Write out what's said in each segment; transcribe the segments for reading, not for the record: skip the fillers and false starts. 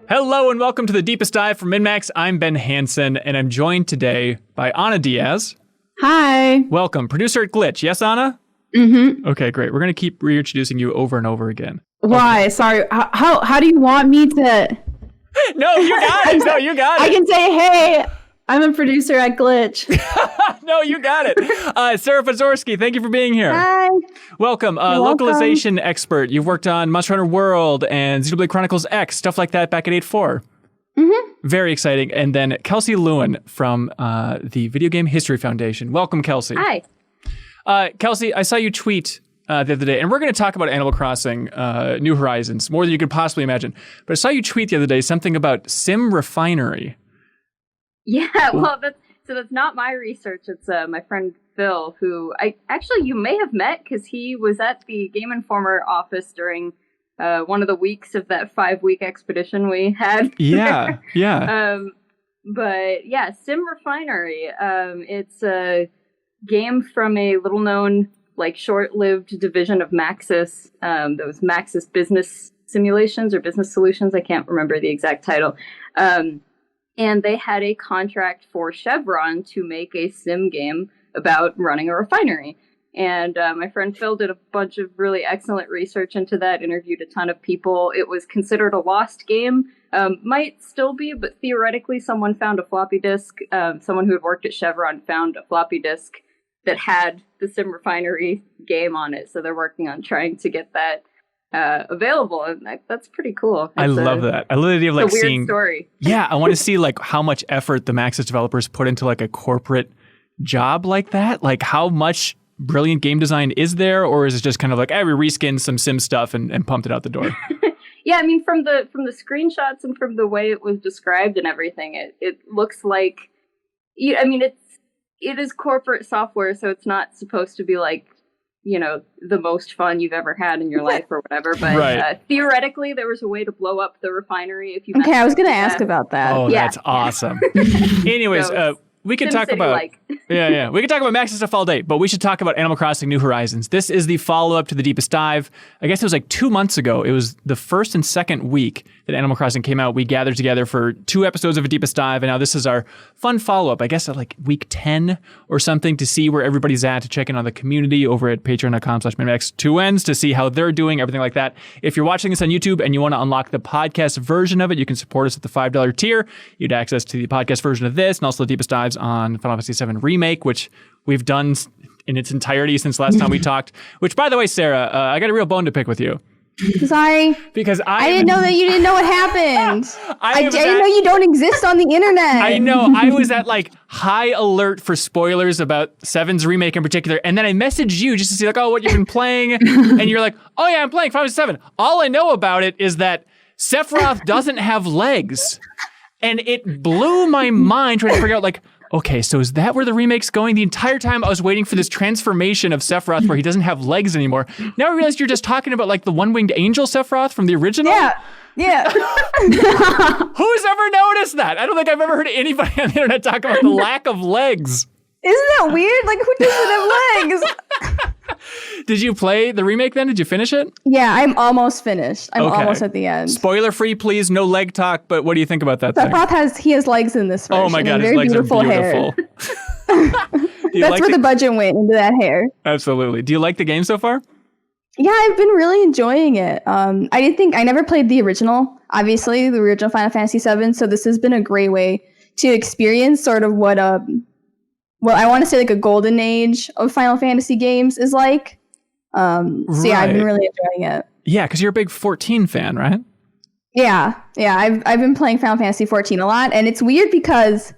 Hello and welcome to the Deepest Dive from MinnMax. I'm Ben Hanson, and I'm joined today by Ana Diaz. Hi. Welcome. Producer at Glitch. Yes, Ana? Mm-hmm. Okay, great. We're going to keep reintroducing you over and over again. Why? Okay. Sorry. How do you want me to... No, you got it. No, you got it. I can say, hey, I'm a producer at Glitch. No, you got it. Sarah Podzorski, thank you for being here. Hi. Welcome. Localization expert. You've worked on Monster Hunter World and Xenoblade Chronicles X, stuff like that back at 8.4. Mm-hmm. Very exciting. And then Kelsey Lewin from the Video Game History Foundation. Welcome, Kelsey. Hi. Kelsey, I saw you tweet the other day, and we're going to talk about Animal Crossing New Horizons, more than you could possibly imagine. But I saw you tweet the other day something about Sim Refinery. Yeah, well, that's not my research. It's my friend Phil, who you may have met because he was at the Game Informer office during one of the weeks of that 5-week expedition we had. Yeah, yeah. But yeah, Sim Refinery. It's a game from a little-known, short-lived division of Maxis. Those Maxis Business Simulations or Business Solutions. I can't remember the exact title. And they had a contract for Chevron to make a sim game about running a refinery. And my friend Phil did a bunch of really excellent research into that, interviewed a ton of people. It was considered a lost game. Might still be, but theoretically someone found a floppy disk. Someone who had worked at Chevron found a floppy disk that had the Sim Refinery game on it. So they're working on trying to get that available, and that's pretty cool. I love that. I love the idea of it's a weird seeing story. Yeah, I want to see how much effort the Maxis developers put into a corporate job like that. How much brilliant game design is there, or is it just kind of we reskinned some sim stuff and pumped it out the door? Yeah, I mean from the screenshots and from the way it was described and everything, it looks like it is corporate software, so it's not supposed to be the most fun you've ever had in your life or whatever. But right. Theoretically, there was a way to blow up the refinery if you. Okay, I was going to ask about that. Oh, yeah. That's awesome. Anyways, we could talk about we could talk about Maxis stuff all day, but we should talk about Animal Crossing New Horizons. This is the follow-up to the Deepest Dive. I guess it was 2 months ago. It was the first and second week that Animal Crossing came out. We gathered together for 2 episodes of a Deepest Dive, and now this is our fun follow-up. I guess at week 10 or something, to see where everybody's at, to check in on the community over at patreon.com/MinnMax, 2 N's, to see how they're doing, everything like that. If you're watching this on YouTube and you want to unlock the podcast version of it, you can support us at the $5 tier. You'd access to the podcast version of this and also the Deepest Dives on Final Fantasy VII Remake, which we've done in its entirety since last time we talked. Which, by the way, Sarah, I got a real bone to pick with you. Sorry. Because I didn't know that you didn't know what happened. I didn't know you don't exist on the internet. I know. I was at high alert for spoilers about 7's remake in particular. And then I messaged you just to see what you've been playing. And you're like, oh yeah, I'm playing Final Fantasy 7. All I know about it is that Sephiroth doesn't have legs. And it blew my mind trying to figure out okay, so is that where the remake's going? The entire time I was waiting for this transformation of Sephiroth where he doesn't have legs anymore. Now I realized you're just talking about the one-winged angel Sephiroth from the original? Yeah. Who's ever noticed that? I don't think I've ever heard anybody on the internet talk about the lack of legs. Isn't that weird? Who doesn't have legs? Did you play the remake then? Did you finish it? Yeah, I'm almost finished. I'm almost at the end. Spoiler free, please. No leg talk, but what do you think about that Sephiroth has legs in this version. Oh my god, his legs are beautiful. That's where the budget went, into that hair. Absolutely. Do you like the game so far? Yeah, I've been really enjoying it. I never played the original, obviously, the original Final Fantasy VII, so this has been a great way to experience sort of what I want to say a golden age of Final Fantasy games is like. So yeah, I've been really enjoying it. Yeah, because you're a big 14 fan, right? Yeah. I've been playing Final Fantasy 14 a lot, and it's weird because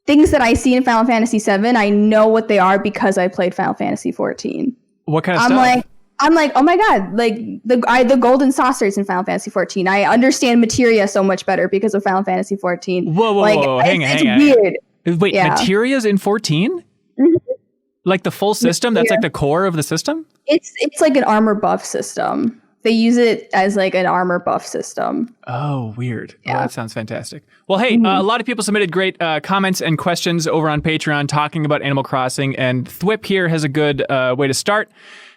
things that I see in Final Fantasy 7, I know what they are because I played Final Fantasy 14. What kind of stuff? I'm like, oh my god, the golden saucers in Final Fantasy 14. I understand materia so much better because of Final Fantasy 14. Whoa, hang on. It's weird. Wait, materia's in 14? Mm-hmm. The full system? That's the core of the system? It's an armor buff system. They use it as an armor buff system. Oh, weird. Yeah. Oh, that sounds fantastic. Well, hey, a lot of people submitted great comments and questions over on Patreon talking about Animal Crossing, and Thwip here has a good way to start.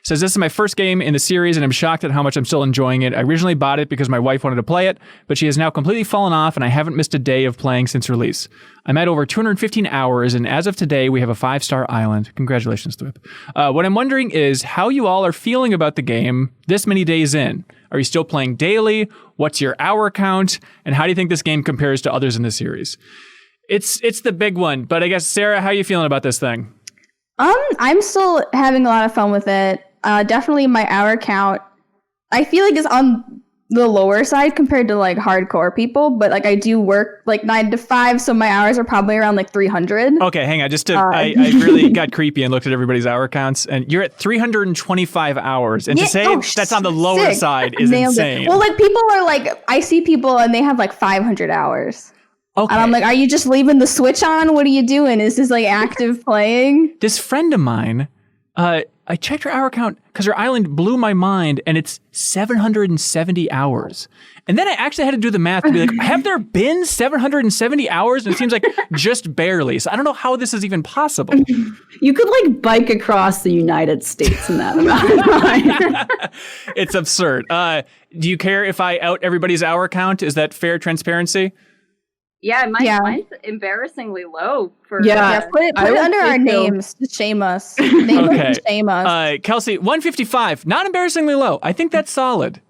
Says, this is my first game in the series and I'm shocked at how much I'm still enjoying it. I originally bought it because my wife wanted to play it, but she has now completely fallen off and I haven't missed a day of playing since release. I'm at over 215 hours and as of today, we have a 5-star island. Congratulations, Thwip. What I'm wondering is how you all are feeling about the game this many days in. Are you still playing daily? What's your hour count? And how do you think this game compares to others in the series? It's the big one, but I guess, Sarah, how are you feeling about this thing? I'm still having a lot of fun with it. Definitely my hour count, I feel like is on the lower side compared to like hardcore people, but like I do work like 9 to 5, so my hours are probably around like 300. Okay, hang on. I really got creepy and looked at everybody's hour counts, and you're at 325 hours. And to say that's on the lower side is insane. Well, like people are like, I see people and they have like 500 hours. Okay. And I'm like, are you just leaving the Switch on? What are you doing? Is this like active playing? This friend of mine, I checked her hour count because her island blew my mind, and it's 770 hours. And then I actually had to do the math to be like, have there been 770 hours? And it seems like just barely. So I don't know how this is even possible. You could like bike across the United States in that amount of time. It's absurd. Do you care if I out everybody's hour count? Is that fair transparency? Yeah, mine's embarrassingly low. Put it under our names to shame us. Shame us. Kelsey, 155, not embarrassingly low. I think that's solid.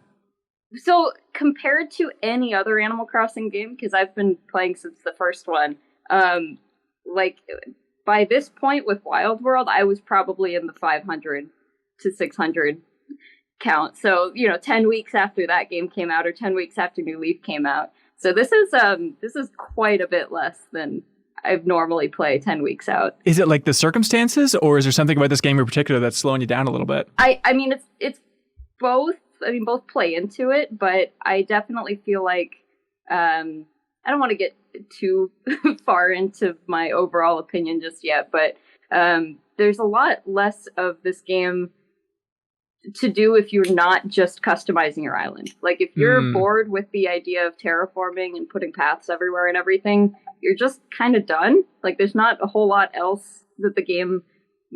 So compared to any other Animal Crossing game, because I've been playing since the first one, like by this point with Wild World, I was probably in the 500 to 600 count. So 10 weeks after that game came out, or 10 weeks after New Leaf came out. So this is quite a bit less than I've normally play 10 weeks out. Is it like the circumstances, or is there something about this game in particular that's slowing you down a little bit? I mean, it's both. I mean, both play into it, but I definitely feel like I don't want to get too far into my overall opinion just yet, but there's a lot less of this game to do if you're not just customizing your island. Like if you're bored with the idea of terraforming and putting paths everywhere and everything, you're just kind of done. Like there's not a whole lot else that the game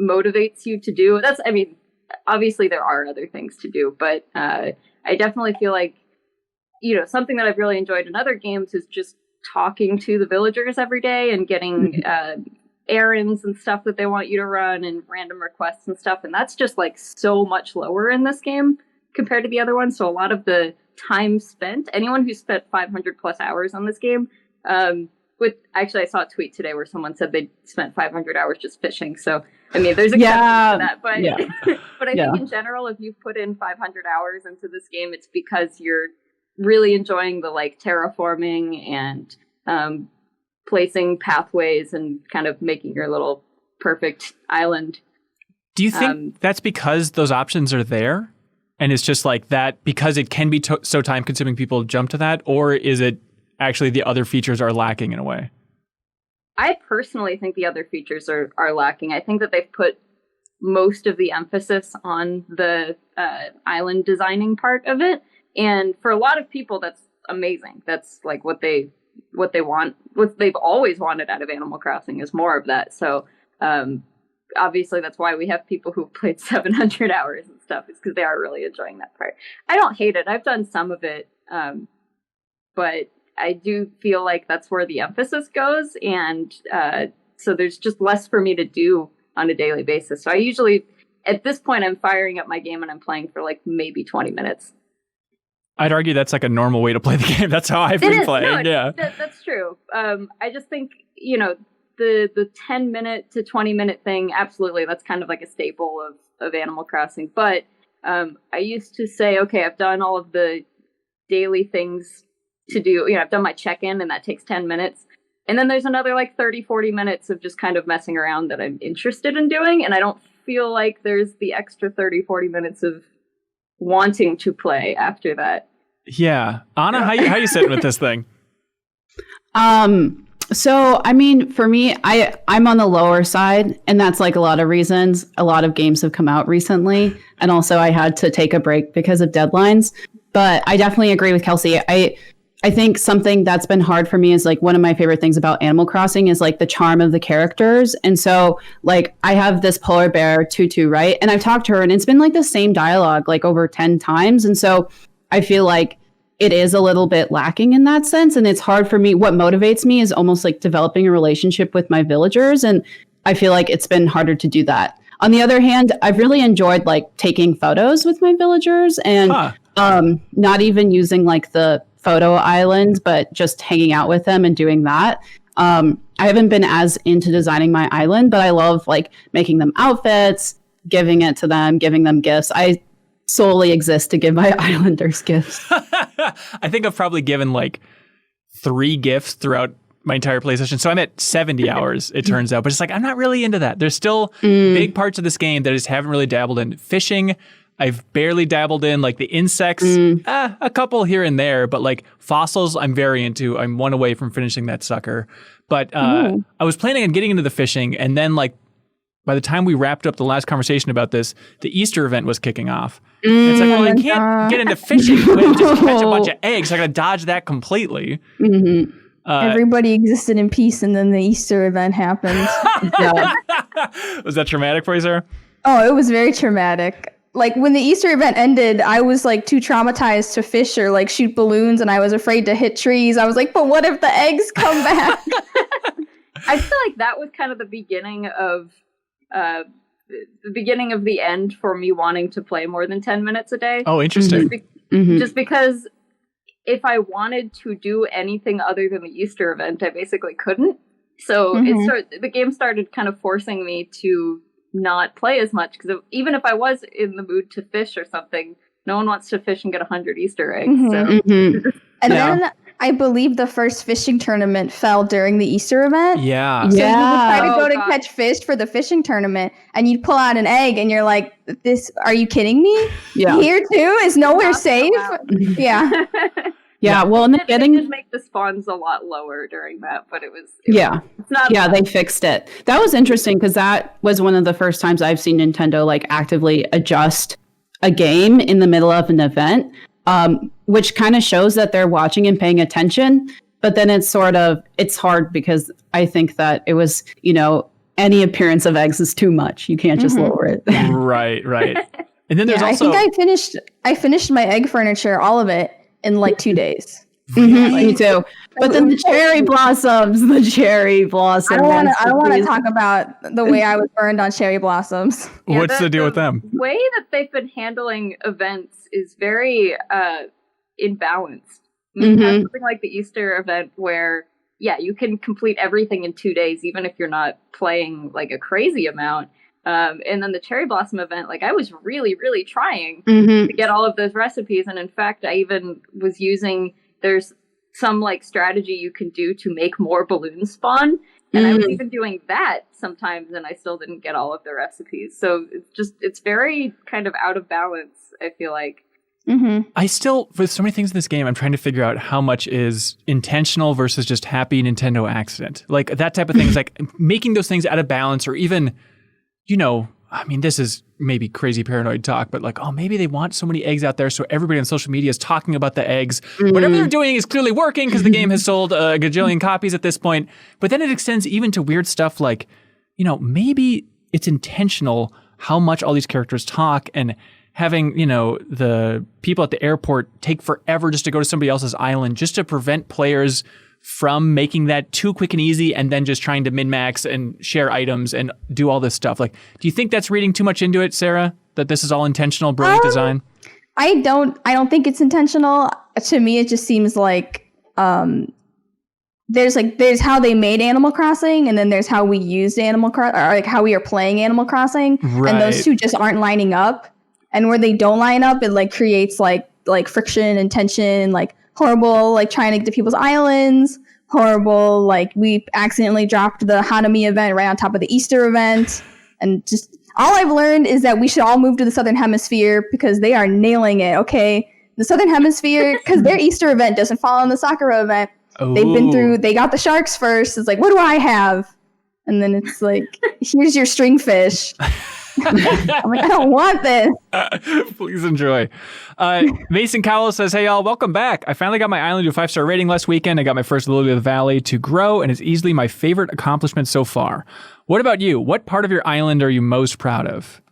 motivates you to do. Obviously there are other things to do, but I definitely feel like, something that I've really enjoyed in other games is just talking to the villagers every day and getting errands and stuff that they want you to run and random requests and stuff. And that's just like so much lower in this game compared to the other ones. So a lot of the time spent, anyone who spent 500 plus hours on this game, actually I saw a tweet today where someone said they spent 500 hours just fishing. So, I mean, there's exceptions to that, but, but I think in general, if you put in 500 hours into this game, it's because you're really enjoying the like terraforming and, placing pathways and kind of making your little perfect island. Do you think that's because those options are there? And it's just like that because it can be so time consuming, people jump to that? Or is it actually the other features are lacking in a way? I personally think the other features are lacking. I think that they've put most of the emphasis on the island designing part of it. And for a lot of people, that's amazing. That's like what they want, what they've always wanted out of Animal Crossing is more of that. So obviously that's why we have people who've played 700 hours and stuff, is because they are really enjoying that part. I don't hate it. I've done some of it, but I do feel like that's where the emphasis goes. And so there's just less for me to do on a daily basis. So I usually, at this point, I'm firing up my game and I'm playing for like maybe 20 minutes. I'd argue that's like a normal way to play the game. That's how I've been playing. No, that's true. I just think, the 10 minute to 20 minute thing, absolutely, that's kind of like a staple of Animal Crossing. But I used to say, okay, I've done all of the daily things to do. I've done my check-in and that takes 10 minutes. And then there's another like 30, 40 minutes of just kind of messing around that I'm interested in doing. And I don't feel like there's the extra 30, 40 minutes of wanting to play after that. Yeah. Ana, how you sitting with this thing? So, I mean, for me, I'm on the lower side, and that's like a lot of reasons. A lot of games have come out recently, and also I had to take a break because of deadlines. But I definitely agree with Kelsey. I think something that's been hard for me is like one of my favorite things about Animal Crossing is like the charm of the characters. And so like I have this polar bear Tutu, right? And I've talked to her and it's been like the same dialogue like over 10 times. And so I feel like it is a little bit lacking in that sense. And it's hard for me. What motivates me is almost like developing a relationship with my villagers. And I feel like it's been harder to do that. On the other hand, I've really enjoyed like taking photos with my villagers and not even using like the photo island, but just hanging out with them and doing that. I haven't been as into designing my island, but I love like making them outfits, giving it to them, giving them gifts. I solely exist to give my islanders gifts. I think I've probably given like 3 gifts throughout my entire play session. So I'm at 70 hours, it turns out. But it's like, I'm not really into that. There's still big parts of this game that I just haven't really dabbled in. Fishing, I've barely dabbled in. Like the insects, a couple here and there. But like fossils, I'm very into. I'm one away from finishing that sucker. But I was planning on getting into the fishing. And then like by the time we wrapped up the last conversation about this, the Easter event was kicking off. And it's like, well, I can't get into fishing and just catch a bunch of eggs. So I got to dodge that completely. Everybody existed in peace, and then the Easter event happened. Was that traumatic for you, Sarah? Oh, it was very traumatic. Like when the Easter event ended, I was like too traumatized to fish or like shoot balloons, and I was afraid to hit trees. I was like, but what if the eggs come back? I feel like that was kind of the beginning of the end for me wanting to play more than 10 minutes a day. Oh, interesting. Just because if I wanted to do anything other than the Easter event, I basically couldn't. So the game started kind of forcing me to not play as much, because even if I was in the mood to fish or something, no one wants to fish and get 100 Easter eggs. And then I believe the first fishing tournament fell during the Easter event. Yeah. So you would try to go to catch fish for the fishing tournament, and you'd pull out an egg, and you're like, "This? Are you kidding me? Yeah. Here too is nowhere safe." Yeah. Yeah, well, in the beginning, they did make the spawns a lot lower during that, but it's not. Yeah, they fixed it. That was interesting because that was one of the first times I've seen Nintendo like actively adjust a game in the middle of an event, which kind of shows that they're watching and paying attention. But then it's hard because I think that it was, any appearance of eggs is too much. You can't just lower it. Right. And then there's also. I think I finished my egg furniture, all of it, in like 2 days. Me too. But then the cherry blossoms. I don't want to talk about the way I was burned on cherry blossoms. Yeah, what's the deal with them? The way that they've been handling events is very imbalanced. You have something like the Easter event where, you can complete everything in 2 days, even if you're not playing like a crazy amount. And then the cherry blossom event, like I was really, really trying to get all of those recipes. And in fact, I even was there's some like strategy you can do to make more balloons spawn. And I was even doing that sometimes, and I still didn't get all of the recipes. So it's very kind of out of balance, I feel like. I still, with so many things in this game, I'm trying to figure out how much is intentional versus just happy Nintendo accident. Like that type of thing is like making those things out of balance, or even, I mean, this is maybe crazy paranoid talk, but like, oh, maybe they want so many eggs out there so everybody on social media is talking about the eggs. Whatever they're doing is clearly working because the game has sold a gajillion copies at this point. But then it extends even to weird stuff like, maybe it's intentional how much all these characters talk, and having, the people at the airport take forever just to go to somebody else's island just to prevent players from making that too quick and easy, and then just trying to min-max and share items and do all this stuff. Like, do you think that's reading too much into it, Sarah? That this is all intentional, brilliant design? I don't think it's intentional. To me, it just seems like there's how they made Animal Crossing, and then there's how we used Animal Crossing, or like how we are playing Animal Crossing, and those two just aren't lining up. And where they don't line up, it like creates like friction and tension, like horrible, like trying to get to people's islands, horrible, like we accidentally dropped the Hanami event right on top of the Easter event. And just all I've learned is that we should all move to the Southern Hemisphere because they are nailing it. Okay. The Southern Hemisphere, because their Easter event doesn't fall on the Sakura event. They got the sharks first. It's like, what do I have? And then it's like, here's your string fish. I'm like, I don't want this. Please enjoy. Mason Cowell says, hey, y'all, welcome back. I finally got my island to a 5-star rating last weekend. I got my first Lily of the Valley to grow, and it's easily my favorite accomplishment so far. What about you? What part of your island are you most proud of?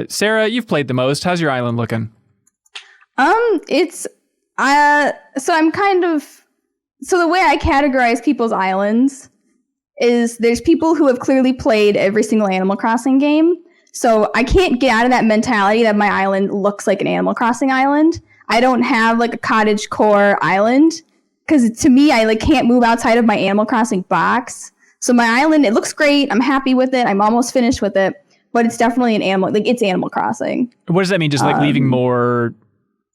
Sarah, you've played the most. How's your island looking? So the way I categorize people's islands is there's people who have clearly played every single Animal Crossing game. So I can't get out of that mentality that my island looks like an Animal Crossing island. I don't have like a cottage core island because to me, I like can't move outside of my Animal Crossing box. So my island, it looks great. I'm happy with it. I'm almost finished with it, but it's definitely it's Animal Crossing. What does that mean? Just like leaving more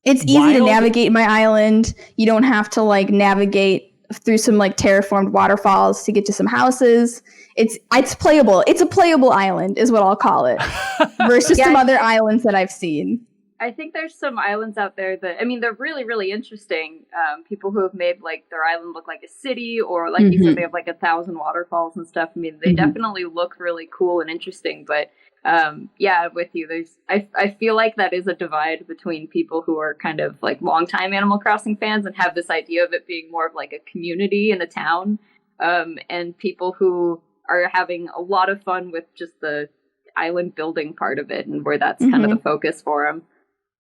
It's easy to navigate my island. You don't have to like navigate through some like terraformed waterfalls to get to some houses. It's playable. It's a playable island is what I'll call it versus some other islands that I've seen. I think there's some islands out there that, I mean, they're really, really interesting. People who have made like their island look like a city, or like you said, they have like 1,000 waterfalls and stuff. I mean, they definitely look really cool and interesting, but yeah, with you, I feel like that is a divide between people who are kind of like longtime Animal Crossing fans and have this idea of it being more of like a community in a town, and people who are having a lot of fun with just the island building part of it and where that's kind of the focus for them.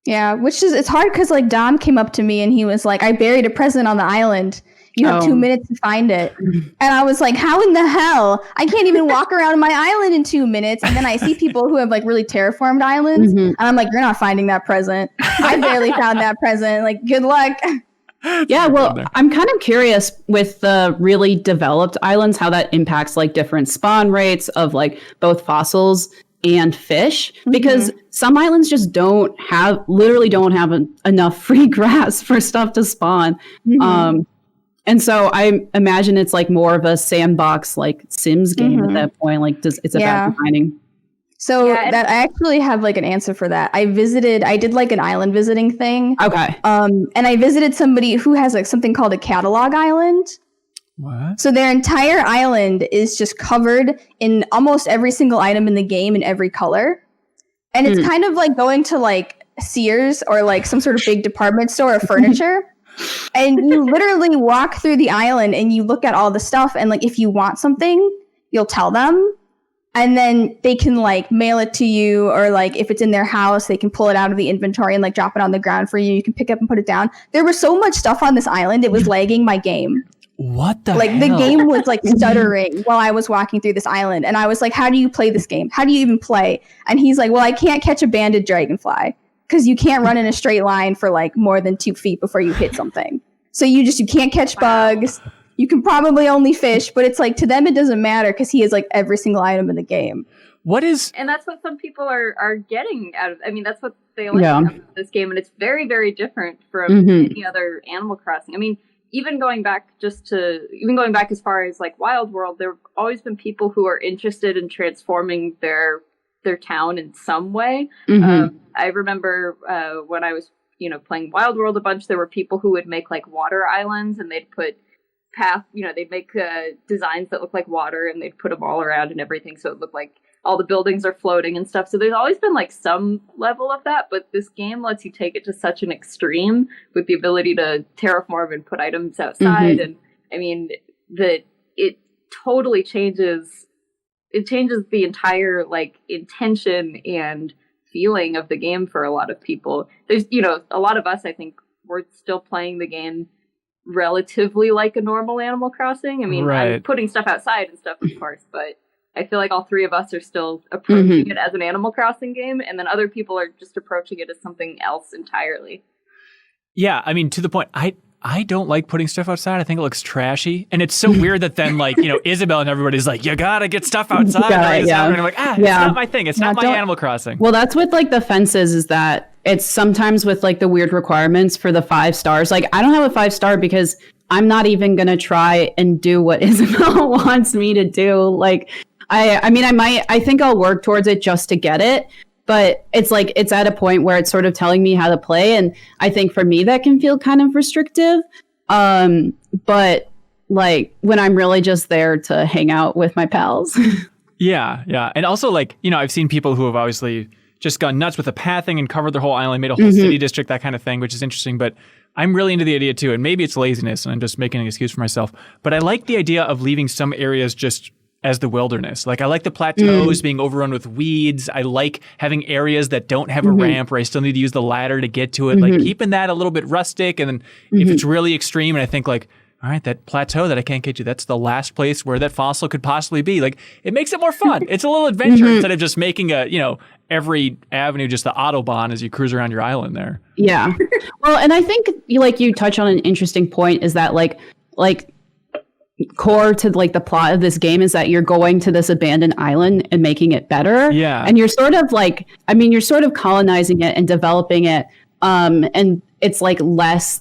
Yeah, it's hard because like Dom came up to me and he was like, I buried a present on the island. You have 2 minutes to find it. And I was like, how in the hell? I can't even walk around my island in 2 minutes. And then I see people who have like really terraformed islands. And I'm like, you're not finding that present. I barely found that present. Like, good luck. Yeah, well, I'm kind of curious with the really developed islands, how that impacts like different spawn rates of like both fossils and fish, because some islands just literally don't have enough free grass for stuff to spawn. And so I imagine it's like more of a sandbox, like Sims game at that point. Like, it's about finding. So that I actually have like an answer for that. I did like an island visiting thing. Okay. And I visited somebody who has like something called a catalog island. What? So their entire island is just covered in almost every single item in the game in every color. And it's kind of like going to like Sears or like some sort of big department store of furniture. And you literally walk through the island and you look at all the stuff. And like, if you want something, you'll tell them. And then they can like mail it to you, or like if it's in their house, they can pull it out of the inventory and like drop it on the ground for you. You can pick it up and put it down. There was so much stuff on this island. It was lagging my game. What the like hell? The game was like stuttering while I was walking through this island. And I was like, how do you play this game? How do you even play? And he's like, well, I can't catch a banded dragonfly because you can't run in a straight line for like more than 2 feet before you hit something. So you can't catch bugs. You can probably only fish, but it's like to them it doesn't matter because he has like every single item in the game. And that's what some people are getting out of. I mean, that's what they like out of this game, and it's very, very different from any other Animal Crossing. I mean, even going back as far as like Wild World, there have always been people who are interested in transforming their town in some way. I remember when I was playing Wild World a bunch, there were people who would make like water islands, and they'd put they'd make designs that look like water, and they'd put them all around and everything, so it looked like all the buildings are floating and stuff. So there's always been like some level of that, but this game lets you take it to such an extreme with the ability to terraform and put items outside. And I mean, it totally changes. It changes the entire like intention and feeling of the game for a lot of people. There's, a lot of us, I think, we're still playing the game relatively like a normal Animal Crossing. I mean, I'm putting stuff outside and stuff, of course, but I feel like all three of us are still approaching it as an Animal Crossing game, and then other people are just approaching it as something else entirely. Yeah, I mean, to the point, I don't like putting stuff outside. I think it looks trashy. And it's so weird that then, like, Isabelle and everybody's like, you gotta get stuff outside. And I'm like, it's not my thing. It's not my Animal Crossing. Well, that's with, like, the fences is that it's sometimes with, like, the weird requirements for the 5 stars. Like, I don't have a 5-star because I'm not even going to try and do what Isabelle wants me to do. Like, I think I'll work towards it just to get it. But it's like, it's at a point where it's sort of telling me how to play. And I think for me, that can feel kind of restrictive. But like when I'm really just there to hang out with my pals. Yeah. And also, like, you know, I've seen people who have obviously just gone nuts with the pathing and covered their whole island, made a whole city district, that kind of thing, which is interesting. But I'm really into the idea too. And maybe it's laziness and I'm just making an excuse for myself. But I like the idea of leaving some areas just as the wilderness. Like, I like the plateaus being overrun with weeds. I like having areas that don't have a ramp where I still need to use the ladder to get to it. Like, keeping that a little bit rustic. And then if it's really extreme and I think like, all right, that plateau that I can't get to, that's the last place where that fossil could possibly be. Like, it makes it more fun. It's a little adventure instead of just making a, you know, every avenue just the Autobahn as you cruise around your island there. Yeah. Well, and I think you touch on an interesting point is that like core to like the plot of this game is that you're going to this abandoned island and making it better. Yeah. And you're sort of like, I mean, you're sort of colonizing it and developing it. And it's like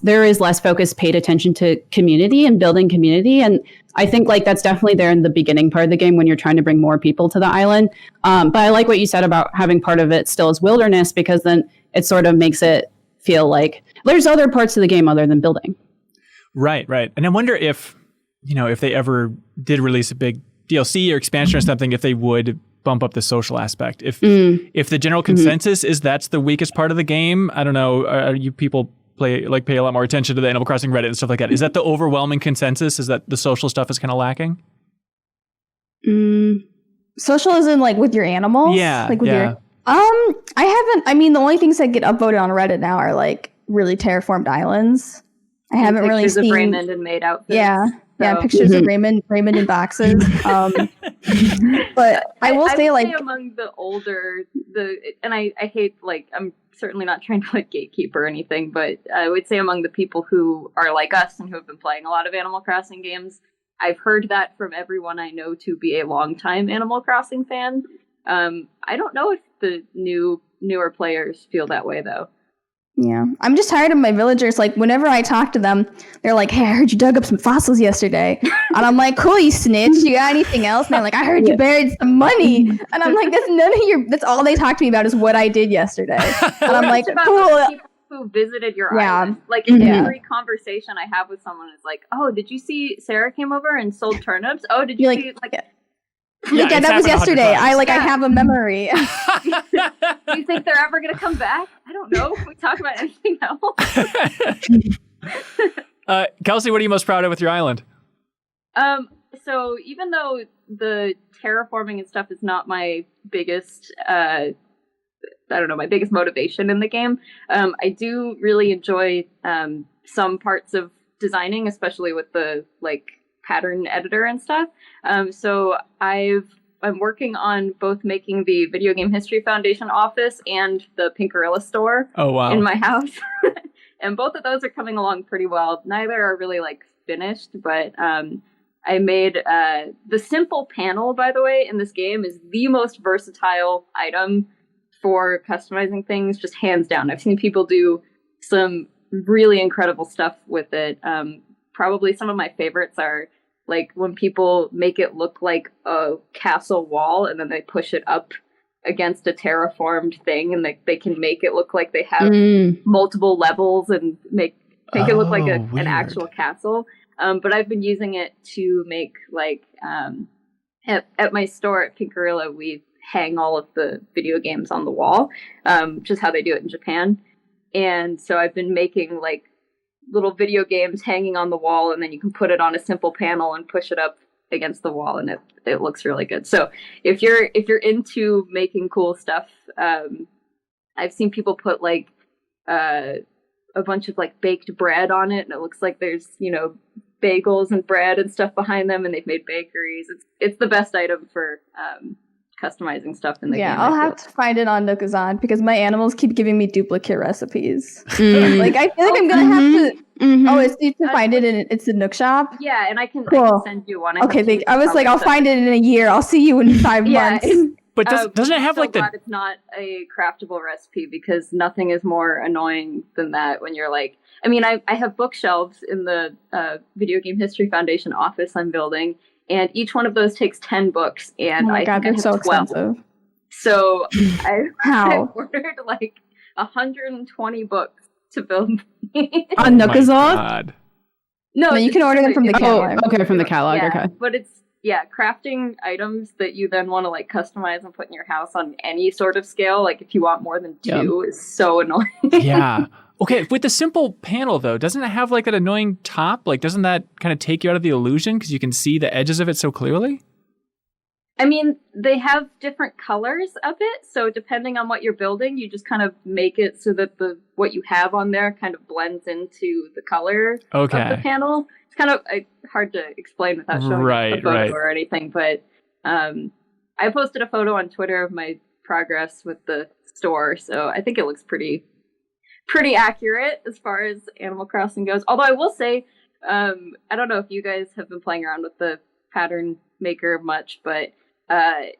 there is less focus paid attention to community and building community. And I think like that's definitely there in the beginning part of the game when you're trying to bring more people to the island. But I like what you said about having part of it still as wilderness, because then it sort of makes it feel like there's other parts of the game other than building. Right. And I wonder if, you know, if they ever did release a big DLC or expansion or something, if they would bump up the social aspect. If the general consensus is that's the weakest part of the game, I don't know, are you people pay a lot more attention to the Animal Crossing Reddit and stuff like that? Is that the overwhelming consensus? Is that the social stuff is kind of lacking? Social is in like with your animals? Yeah. Like with your the only things that get upvoted on Reddit now are like really terraformed islands. I haven't really seen pictures of Raymond and maid outfits. Yeah, pictures of Raymond in boxes. But I will say like among the older and I hate, like, I'm certainly not trying to like gatekeep or anything, but I would say among the people who are like us and who have been playing a lot of Animal Crossing games, I've heard that from everyone I know to be a longtime Animal Crossing fan. I don't know if the newer players feel that way though. Yeah, I'm just tired of my villagers. Like, whenever I talk to them, they're like, "Hey, I heard you dug up some fossils yesterday," and I'm like, "Cool, you snitch. You got anything else?" And they're like, "I heard you buried some money," and I'm like, "That's none of your. That's all they talk to me about is what I did yesterday." And I'm like, "Cool." People who visited your island, like in every conversation I have with someone, is like, "Oh, did you see Sarah came over and sold turnips? Oh, did you see like?" Yeah, that was yesterday. I have a memory. Do you think they're ever going to come back? I don't know. Can we talk about anything else? Kelsey, what are you most proud of with your island? So even though the terraforming and stuff is not my biggest, my biggest motivation in the game, I do really enjoy some parts of designing, especially with the like pattern editor and stuff. So I'm working on both making the Video Game History Foundation office and the Pinkarilla store in my house. And both of those are coming along pretty well. Neither are really like finished, but I made the simple panel, by the way, in this game is the most versatile item for customizing things, just hands down. I've seen people do some really incredible stuff with it. Probably some of my favorites are like when people make it look like a castle wall and then they push it up against a terraformed thing, and they can make it look like they have multiple levels and make it look like an actual castle. But I've been using it to make like at my store at Pinkarilla, we hang all of the video games on the wall, which is how they do it in Japan. And so I've been making like little video games hanging on the wall, and then you can put it on a simple panel and push it up against the wall, and it looks really good. So if you're into making cool stuff, I've seen people put like a bunch of like baked bread on it, and it looks like there's, you know, bagels and bread and stuff behind them, and they've made bakeries. It's the best item for customizing stuff in the game. Yeah, I'll have to find it on Nookazon because my animals keep giving me duplicate recipes. Like, I feel like I'm gonna have to. Oh, it's to find it in it's the Nook shop. Yeah, and I can send you one. Okay, I was like, I'll find it in a year. I'll see you in 5 months. But doesn't it have like the? It's not a craftable recipe, because nothing is more annoying than that when you're like. I mean, I have bookshelves in the Video Game History Foundation office I'm building. And each one of those takes 10 books, and I think I have so 12. Expensive. So I ordered like 120 books to build on Nookazon. No, you can order them from the catalog. Okay, from the catalog. Yeah, okay, but crafting items that you then want to like customize and put in your house on any sort of scale, like if you want more than 2, is so annoying. Yeah. Okay, with the simple panel though, doesn't it have like that annoying top? Like, doesn't that kind of take you out of the illusion because you can see the edges of it so clearly? I mean, they have different colors of it, so depending on what you're building, you just kind of make it so that what you have on there kind of blends into the color of the panel. It's kind of hard to explain without showing a photo or anything, but I posted a photo on Twitter of my progress with the store, so I think it looks pretty accurate as far as Animal Crossing goes. Although I will say, I don't know if you guys have been playing around with the pattern maker much, but I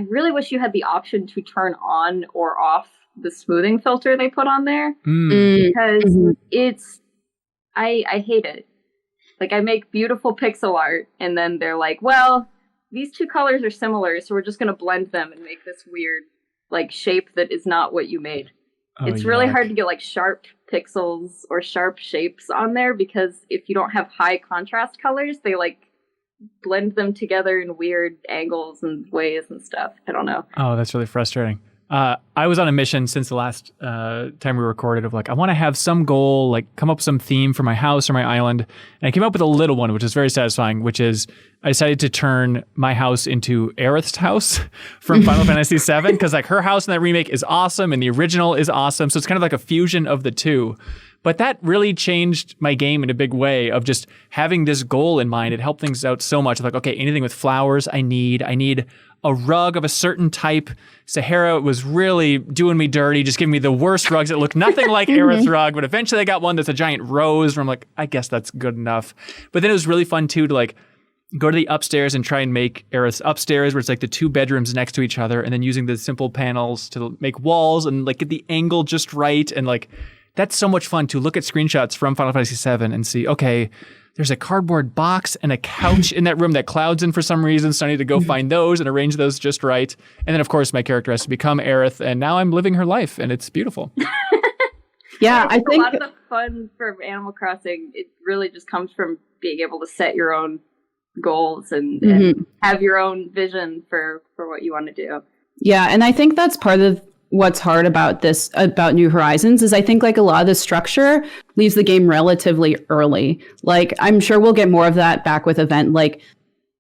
really wish you had the option to turn on or off the smoothing filter they put on there, because I hate it. Like, I make beautiful pixel art and then they're like, well, these 2 colors are similar, so we're just going to blend them and make this weird like shape that is not what you made. It's really hard to get like sharp pixels or sharp shapes on there, because if you don't have high contrast colors, they like blend them together in weird angles and ways and stuff. I don't know. Oh, that's really frustrating. I was on a mission since the last time we recorded of like, I want to have some goal, like come up with some theme for my house or my island. And I came up with a little one, which is very satisfying, which is I decided to turn my house into Aerith's house from Final Fantasy VII, because like her house in that remake is awesome and the original is awesome. So it's kind of like a fusion of the two. But that really changed my game in a big way of just having this goal in mind. It helped things out so much. Like, okay, anything with flowers I need a rug of a certain type. Sahara was really doing me dirty, just giving me the worst rugs that look nothing like Aerith's rug. But eventually I got one that's a giant rose where I'm like, I guess that's good enough. But then it was really fun too to like go to the upstairs and try and make Aerith's upstairs, where it's like the 2 bedrooms next to each other, and then using the simple panels to make walls and like get the angle just right. And like, that's so much fun to look at screenshots from Final Fantasy VII and see, okay, there's a cardboard box and a couch in that room that clouds in for some reason, so I need to go find those and arrange those just right. And then, of course, my character has to become Aerith, and now I'm living her life, and it's beautiful. Yeah, I think a lot of the fun for Animal Crossing, it really just comes from being able to set your own goals and have your own vision for what you want to do. Yeah, and I think that's part of what's hard about New Horizons is I think like a lot of the structure leaves the game relatively early. Like, I'm sure we'll get more of that back with event, like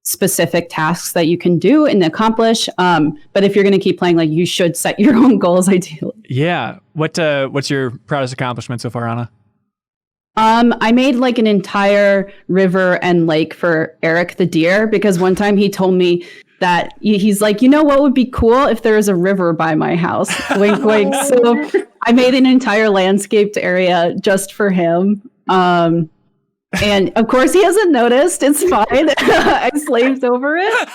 specific tasks that you can do and accomplish. But if you're going to keep playing, like, you should set your own goals ideally. Yeah. What's your proudest accomplishment so far, Ana? I made like an entire river and lake for Eric the deer, because one time he told me that he's like, you know what would be cool if there was a river by my house? Wink, wink. So I made an entire landscaped area just for him. And of course he hasn't noticed. It's fine. I slaved over it.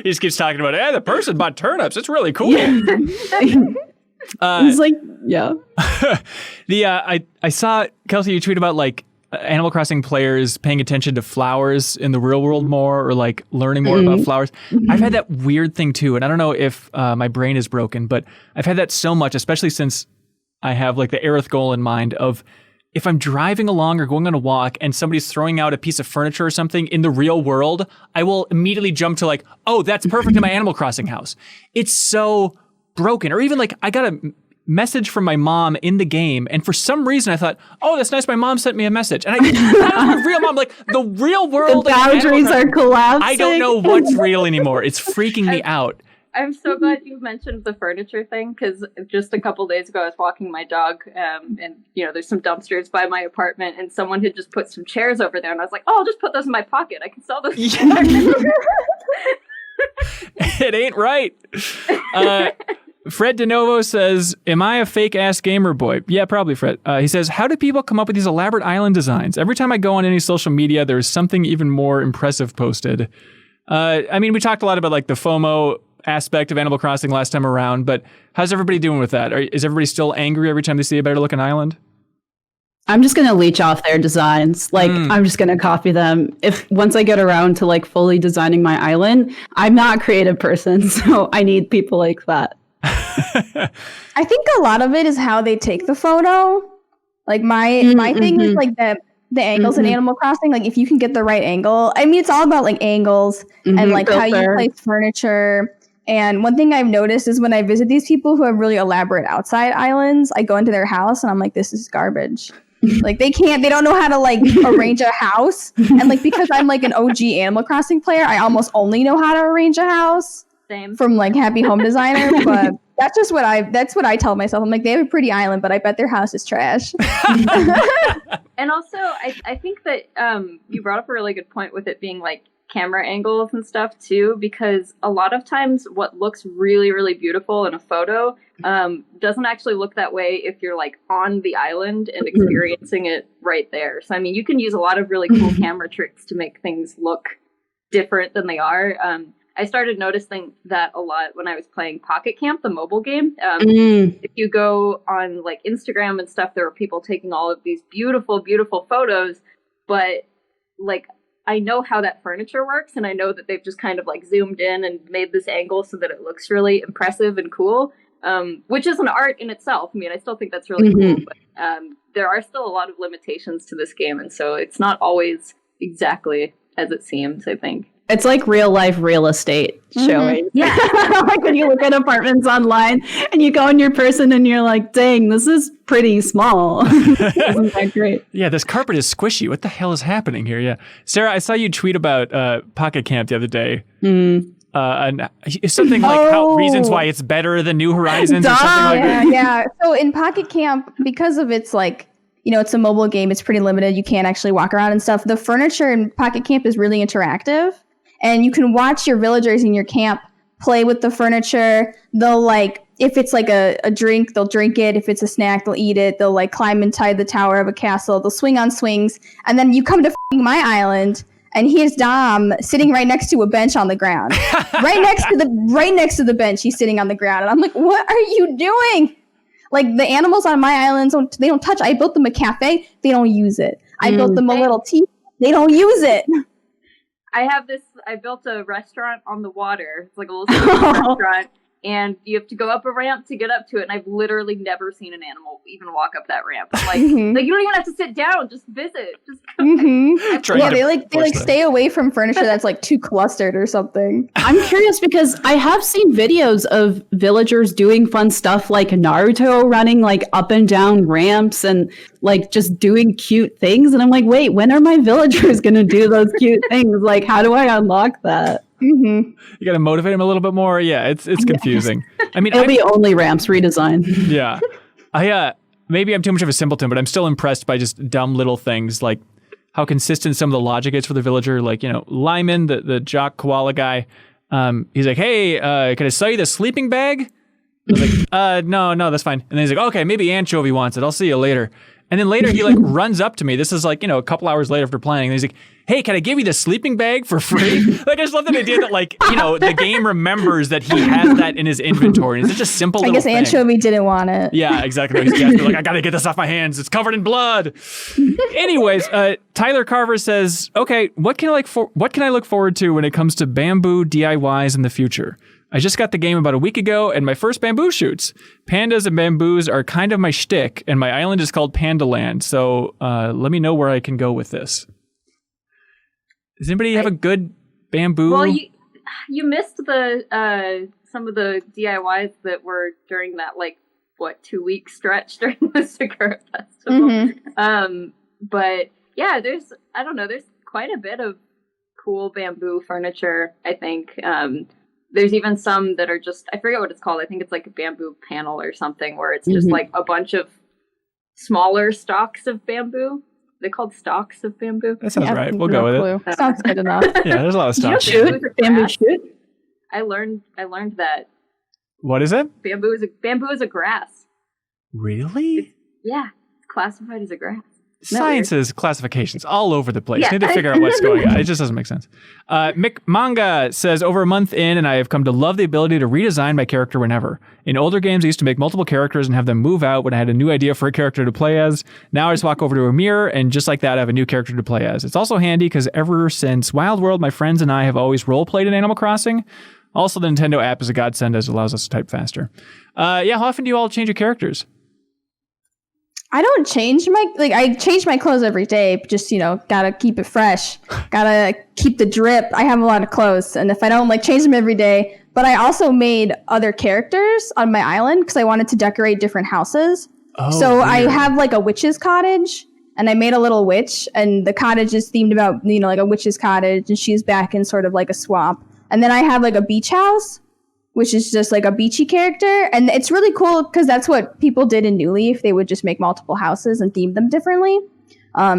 He just keeps talking about, the person bought turnips. It's really cool. Yeah. He's like, yeah. I saw, Kelsey, you tweet about like Animal Crossing players paying attention to flowers in the real world more, or like learning more about flowers. I've had that weird thing too, and I don't know if my brain is broken, but I've had that so much, especially since I have like the Aerith goal in mind of, if I'm driving along or going on a walk and somebody's throwing out a piece of furniture or something in the real world, I will immediately jump to like, oh, that's perfect in my Animal Crossing house. It's so broken. Or even like, I got a message from my mom in the game, and for some reason I thought, oh, that's nice, my mom sent me a message, and I my real mom, like the real world, the boundaries are collapsing. I don't know what's real anymore. It's freaking me out. I'm so glad you mentioned the furniture thing, because just a couple days ago I was walking my dog, and there's some dumpsters by my apartment, and someone had just put some chairs over there, and I was like, oh, I'll just put those in my pocket, I can sell those. It ain't right. Fred DeNovo says, am I a fake-ass gamer boy? Yeah, probably, Fred. He says, how do people come up with these elaborate island designs? Every time I go on any social media, there's something even more impressive posted. I mean, we talked a lot about like the FOMO aspect of Animal Crossing last time around, but how's everybody doing with that? Is everybody still angry every time they see a better-looking island? I'm just going to leech off their designs. Like, I'm just going to copy them. Once I get around to like fully designing my island, I'm not a creative person, so I need people like that. I think a lot of it is how they take the photo. Like my thing is like that the angles in Animal Crossing. Like if you can get the right angle, I mean, it's all about like angles and like how you place furniture. And one thing I've noticed is when I visit these people who have really elaborate outside islands, I go into their house and I'm like, this is garbage. Like they don't know how to like arrange a house. And like, because I'm like an OG Animal Crossing player, I almost only know how to arrange a house. Same. From like Happy Home Designer. But that's what I tell myself. I'm like, they have a pretty island, but I bet their house is trash. And also I think that you brought up a really good point with it being like camera angles and stuff too, because a lot of times what looks really, really beautiful in a photo doesn't actually look that way if you're like on the island and experiencing it right there. So I mean, you can use a lot of really cool camera tricks to make things look different than they are. I started noticing that a lot when I was playing Pocket Camp, the mobile game. If you go on like Instagram and stuff, there are people taking all of these beautiful, beautiful photos, but like I know how that furniture works, and I know that they've just kind of like zoomed in and made this angle so that it looks really impressive and cool, which is an art in itself. I mean, I still think that's really cool, but there are still a lot of limitations to this game, and so it's not always exactly as it seems, I think. It's like real life real estate showing. Yeah. Like when you look at apartments online and you go in your person and you're like, dang, this is pretty small. Isn't that great? Yeah, this carpet is squishy. What the hell is happening here? Yeah. Sarah, I saw you tweet about Pocket Camp the other day. And something like how reasons why it's better than New Horizons or something like that. Yeah. So in Pocket Camp, because of its like, you know, it's a mobile game, it's pretty limited. You can't actually walk around and stuff. The furniture in Pocket Camp is really interactive. And you can watch your villagers in your camp play with the furniture. They'll like, if it's like a drink, they'll drink it. If it's a snack, they'll eat it. They'll like climb inside the tower of a castle. They'll swing on swings. And then you come to my island and here's Dom sitting right next to a bench on the ground. right next to the bench, he's sitting on the ground. And I'm like, what are you doing? Like the animals on my island, they don't touch. I built them a cafe. They don't use it. I built them a little tea. They don't use it. I built a restaurant on the water. It's like a little restaurant, and you have to go up a ramp to get up to it. And I've literally never seen an animal even walk up that ramp. I'm like, like you don't even have to sit down; just visit. Just yeah, they stay away from furniture that's like too clustered or something. I'm curious because I have seen videos of villagers doing fun stuff like Naruto running like up and down ramps and like just doing cute things. And I'm like, wait, when are my villagers going to do those cute things? Like, how do I unlock that? You got to motivate them a little bit more. Yeah, it's confusing. I mean, it'll be only ramps redesign. Yeah. Maybe I'm too much of a simpleton, but I'm still impressed by just dumb little things like how consistent some of the logic is for the villager. Like, you know, Lyman, the jock koala guy, he's like, hey, can I sell you the sleeping bag? I was like, no, that's fine. And then he's like, okay, maybe Anchovy wants it. I'll see you later. And then later he like runs up to me. This is like, you know, a couple hours later after playing. And he's like, hey, can I give you the sleeping bag for free? Like, I just love the idea that like, you know, the game remembers that he has that in his inventory. It's such a simple little thing. I guess Anchovy didn't want it. Yeah, exactly. He's like, I got to get this off my hands. It's covered in blood. Anyways, Tyler Carver says, okay, what can I look forward to when it comes to bamboo DIYs in the future? I just got the game about a week ago, and my first bamboo shoots. Pandas and bamboos are kind of my shtick, and my island is called Panda Land, so let me know where I can go with this. Does anybody have a good bamboo? Well, you missed the some of the DIYs that were during that 2-week stretch during the Sakura Festival. But yeah, there's quite a bit of cool bamboo furniture, I think. There's even some that are just, I forget what it's called. I think it's like a bamboo panel or something where it's just like a bunch of smaller stalks of bamboo. They're called stalks of bamboo. That sounds right. We'll go with it. Sounds good enough. Yeah, there's a lot of stalks. Bamboo shoot? I learned that. What is it? Bamboo is a grass. Really? It's classified as a grass. Science's classifications all over the place. Need to figure out what's going on. It just doesn't make sense. Mick Manga says, over a month in, and I have come to love the ability to redesign my character whenever. In older games, I used to make multiple characters and have them move out when I had a new idea for a character to play as. Now I just walk over to a mirror, and just like that, I have a new character to play as. It's also handy because ever since Wild World, my friends and I have always role-played in Animal Crossing. Also, the Nintendo app is a godsend as it allows us to type faster. How often do you all change your characters? I don't change I change my clothes every day. Just, gotta keep it fresh. Gotta keep the drip. I have a lot of clothes. And if I don't change them every day, but I also made other characters on my island because I wanted to decorate different houses. Oh, so weird. I have a witch's cottage and I made a little witch and the cottage is themed about, a witch's cottage and she's back in sort of a swamp. And then I have a beach house, which is just a beachy character. And it's really cool because that's what people did in New Leaf. They would just make multiple houses and theme them differently.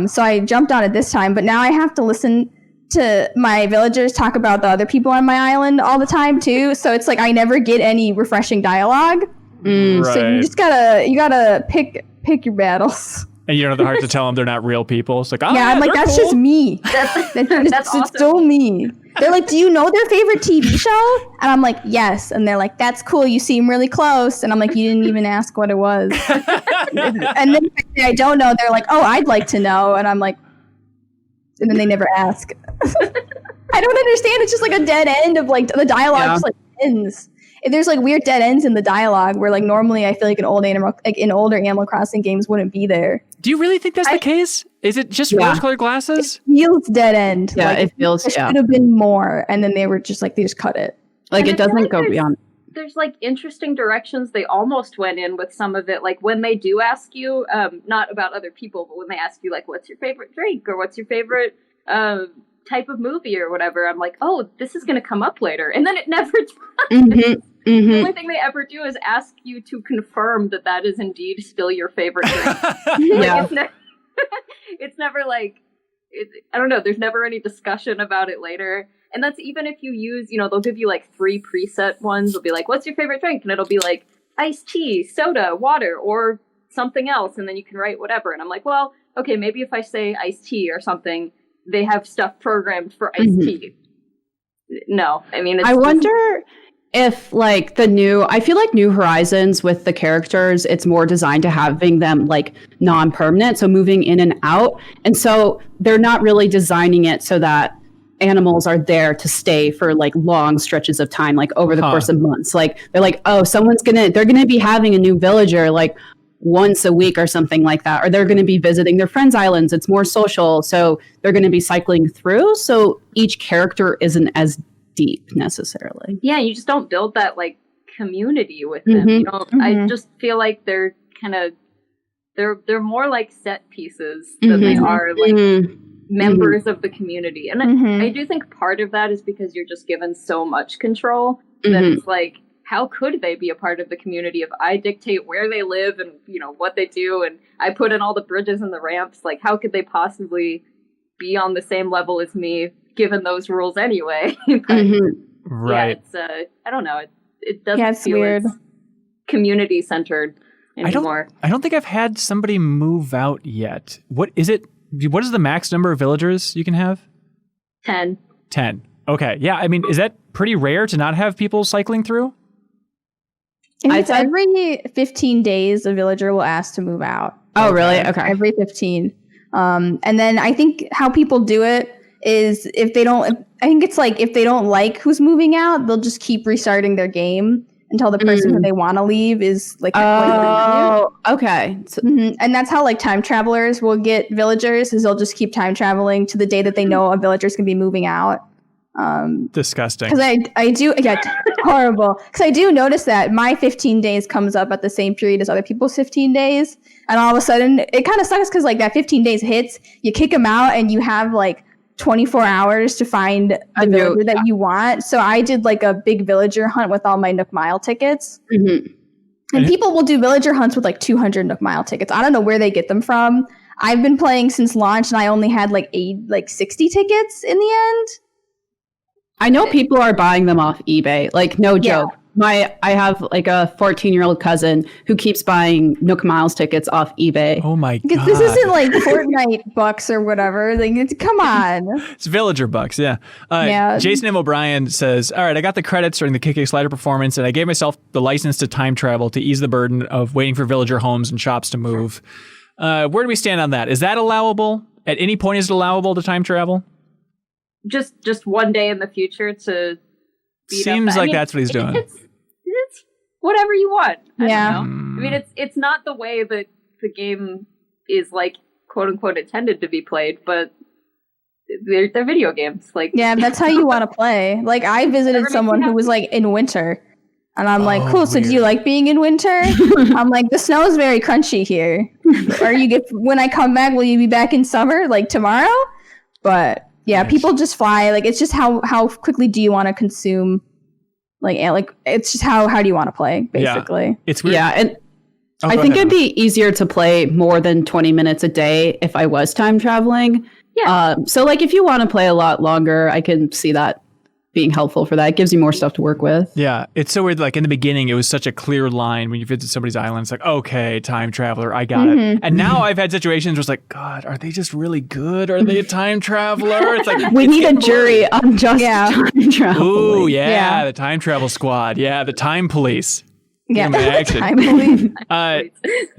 So I jumped on it this time, but now I have to listen to my villagers talk about the other people on my island all the time too. So it's I never get any refreshing dialogue. Right. So you just gotta pick your battles. And you don't have the heart to tell them they're not real people. It's I'm that's cool. just me. That's awesome. It's so me. They're do you know their favorite TV show? And I'm yes. And they're that's cool. You seem really close. And I'm you didn't even ask what it was. And then I don't know. They're oh, I'd like to know. And I'm and then they never ask. I don't understand. It's just a dead end of the dialogue just ends. There's weird dead ends in the dialogue where normally I feel in older Animal Crossing games wouldn't be there. Do you really think that's the case? Is it just rose-colored glasses? It feels dead end. Yeah, it feels. There should have been more, and then they were just they just cut it. It doesn't go beyond. There's interesting directions they almost went in with some of it. When they do ask you, not about other people, but when they ask you what's your favorite drink or what's your favorite type of movie or whatever, I'm oh, this is going to come up later, and then it never does. Mm-hmm. The only thing they ever do is ask you to confirm that is indeed still your favorite drink. It's never I don't know. There's never any discussion about it later, and that's even if you use, they'll give you 3 preset ones. They'll be what's your favorite drink, and it'll be iced tea, soda, water, or something else, and then you can write whatever. And I'm well, okay, maybe if I say iced tea or something, they have stuff programmed for iced tea. No, I mean, I wonder if I feel New Horizons with the characters, it's more designed to having them non-permanent, so moving in and out. And so they're not really designing it so that animals are there to stay for long stretches of time, over the course of months. They're oh, they're gonna be having a new villager once a week or something like that, or they're going to be visiting their friends' islands. It's more social, so they're going to be cycling through. So each character isn't as deep necessarily. Yeah, you just don't build that community with them. You don't. I just feel they're kind of they're more set pieces than they are members of the community. And I do think part of that is because you're just given so much control that it's how could they be a part of the community if I dictate where they live and, what they do and I put in all the bridges and the ramps? How could they possibly be on the same level as me given those rules anyway? Right. Yeah, it's, I don't know. It doesn't feel weird. As community-centered anymore. I don't think I've had somebody move out yet. What is the max number of villagers you can have? 10. 10. Okay. Yeah. I mean, is that pretty rare to not have people cycling through? It's every 15 days a villager will ask to move out. Oh, really? Okay. Every 15. And then I think how people do it is if they don't like who's moving out, they'll just keep restarting their game until the person who they want to leave is okay. So, and that's how time travelers will get villagers, is they'll just keep time traveling to the day that they know a villager's gonna be moving out. Disgusting. Because I do horrible. Because I do notice that my 15 days comes up at the same period as other people's 15 days, and all of a sudden it kind of sucks because that 15 days hits, you kick them out, and you have 24 hours to find a villager that you want. So I did a big villager hunt with all my Nook Mile tickets. And people will do villager hunts with 200 Nook Mile tickets. I don't know where they get them from. I've been playing since launch, and I only had 60 tickets in the end. I know people are buying them off eBay. No joke. I have a 14-year-old cousin who keeps buying Nook Miles tickets off eBay. Oh my god! Because this isn't Fortnite bucks or whatever. Come on. It's villager bucks. Yeah. Jason M. O'Brien says, "All right, I got the credits during the Kick Slider performance, and I gave myself the license to time travel to ease the burden of waiting for villager homes and shops to move. Where do we stand on that? Is that allowable? At any point, is it allowable to time travel? Just one day in the future to beat Seems up. that's what he's doing. It's whatever you want. I Yeah. don't know. I mean, it's not the way that the game is like quote unquote intended to be played, but they're video games. Like, yeah, that's how you want to play. Like, I visited someone who was like in winter, and I'm like, cool. So do you like being in winter? I'm like, the snow is very crunchy here. When I come back, will you be back in summer like tomorrow? But yeah, people just fly. Like, it's just how quickly do you want to consume? Like it's just how do you want to play, basically. Yeah. It's weird. Yeah, and I think it'd be easier to play more than 20 minutes a day if I was time traveling. Yeah. So like if you want to play a lot longer, I can see that being helpful for that. It gives you more stuff to work with. Yeah. It's so weird. Like in the beginning, it was such a clear line when you visit somebody's island. It's like, okay, time traveler, I got it. And now I've had situations where it's like, God, are they just really good? Are they a time traveler? It's like we need a jury on just time travel. Ooh, yeah, the time travel squad. Yeah, the time police. Yeah,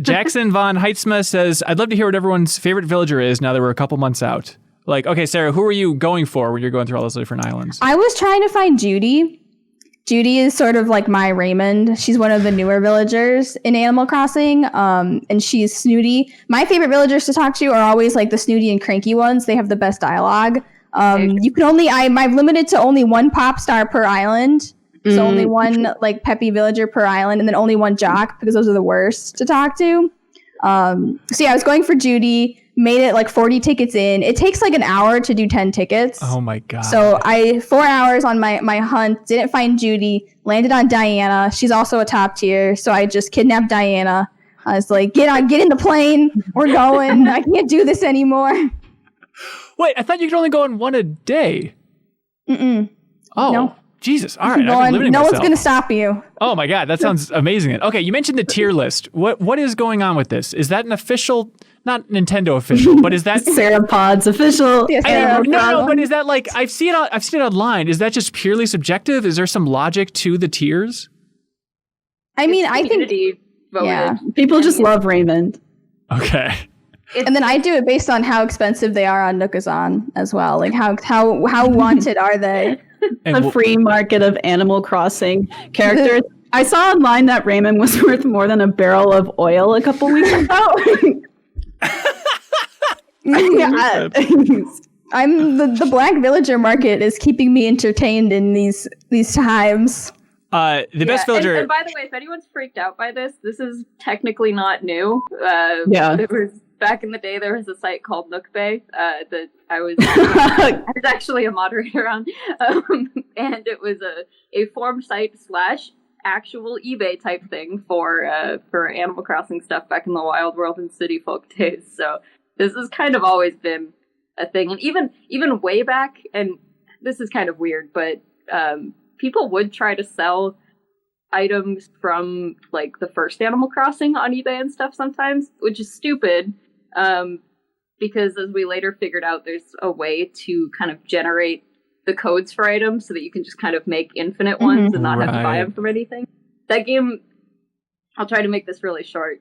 Jackson von Heitzma says, I'd love to hear what everyone's favorite villager is now that we're a couple months out. Like, okay, Sarah, who are you going for when you're going through all those different islands? I was trying to find Judy. Judy is sort of like my Raymond. She's one of the newer villagers in Animal Crossing, and she's snooty. My favorite villagers to talk to are always like the snooty and cranky ones. They have the best dialogue. You can only, I'm limited to only one pop star per island. So only one like peppy villager per island, and then only one jock, because those are the worst to talk to. So yeah, I was going for Judy, made it like 40 tickets in. It takes like an hour to do 10 tickets. Oh my God. So 4 hours on my hunt, didn't find Judy, landed on Diana. She's also a top tier. So I just kidnapped Diana. I was like, get in the plane. We're going. I can't do this anymore. Wait, I thought you could only go on one a day. Oh, no. Jesus. All right. I've been limiting no myself. one's going to stop you. Oh my God. That sounds amazing. Okay. You mentioned the tier list. What is going on with this? Is that an official, not Nintendo official, but is that Sarah Pod's official? Yeah, no, but is that like, I've seen it online. Is that just purely subjective? Is there some logic to the tiers? I mean, I think people just love Raymond. Okay. And then I do it based on how expensive they are on Nookazon as well. Like how wanted are they? The free market of Animal Crossing characters. I saw online that Raymond was worth more than a barrel of oil a couple weeks ago. I'm the black villager market is keeping me entertained in these times. The best villager. And by the way, if anyone's freaked out by this is technically not new. It was back in the day. There was a site called NookBay that I was actually a moderator on, and it was a form site / actual eBay type thing for Animal Crossing stuff back in the Wild World and City Folk days. So this has kind of always been a thing, and even way back. And this is kind of weird, but people would try to sell items from like the first Animal Crossing on eBay and stuff sometimes, which is stupid. Because as we later figured out, there's a way to kind of generate the codes for items so that you can just kind of make infinite ones and not have to buy them from anything. That game, I'll try to make this really short.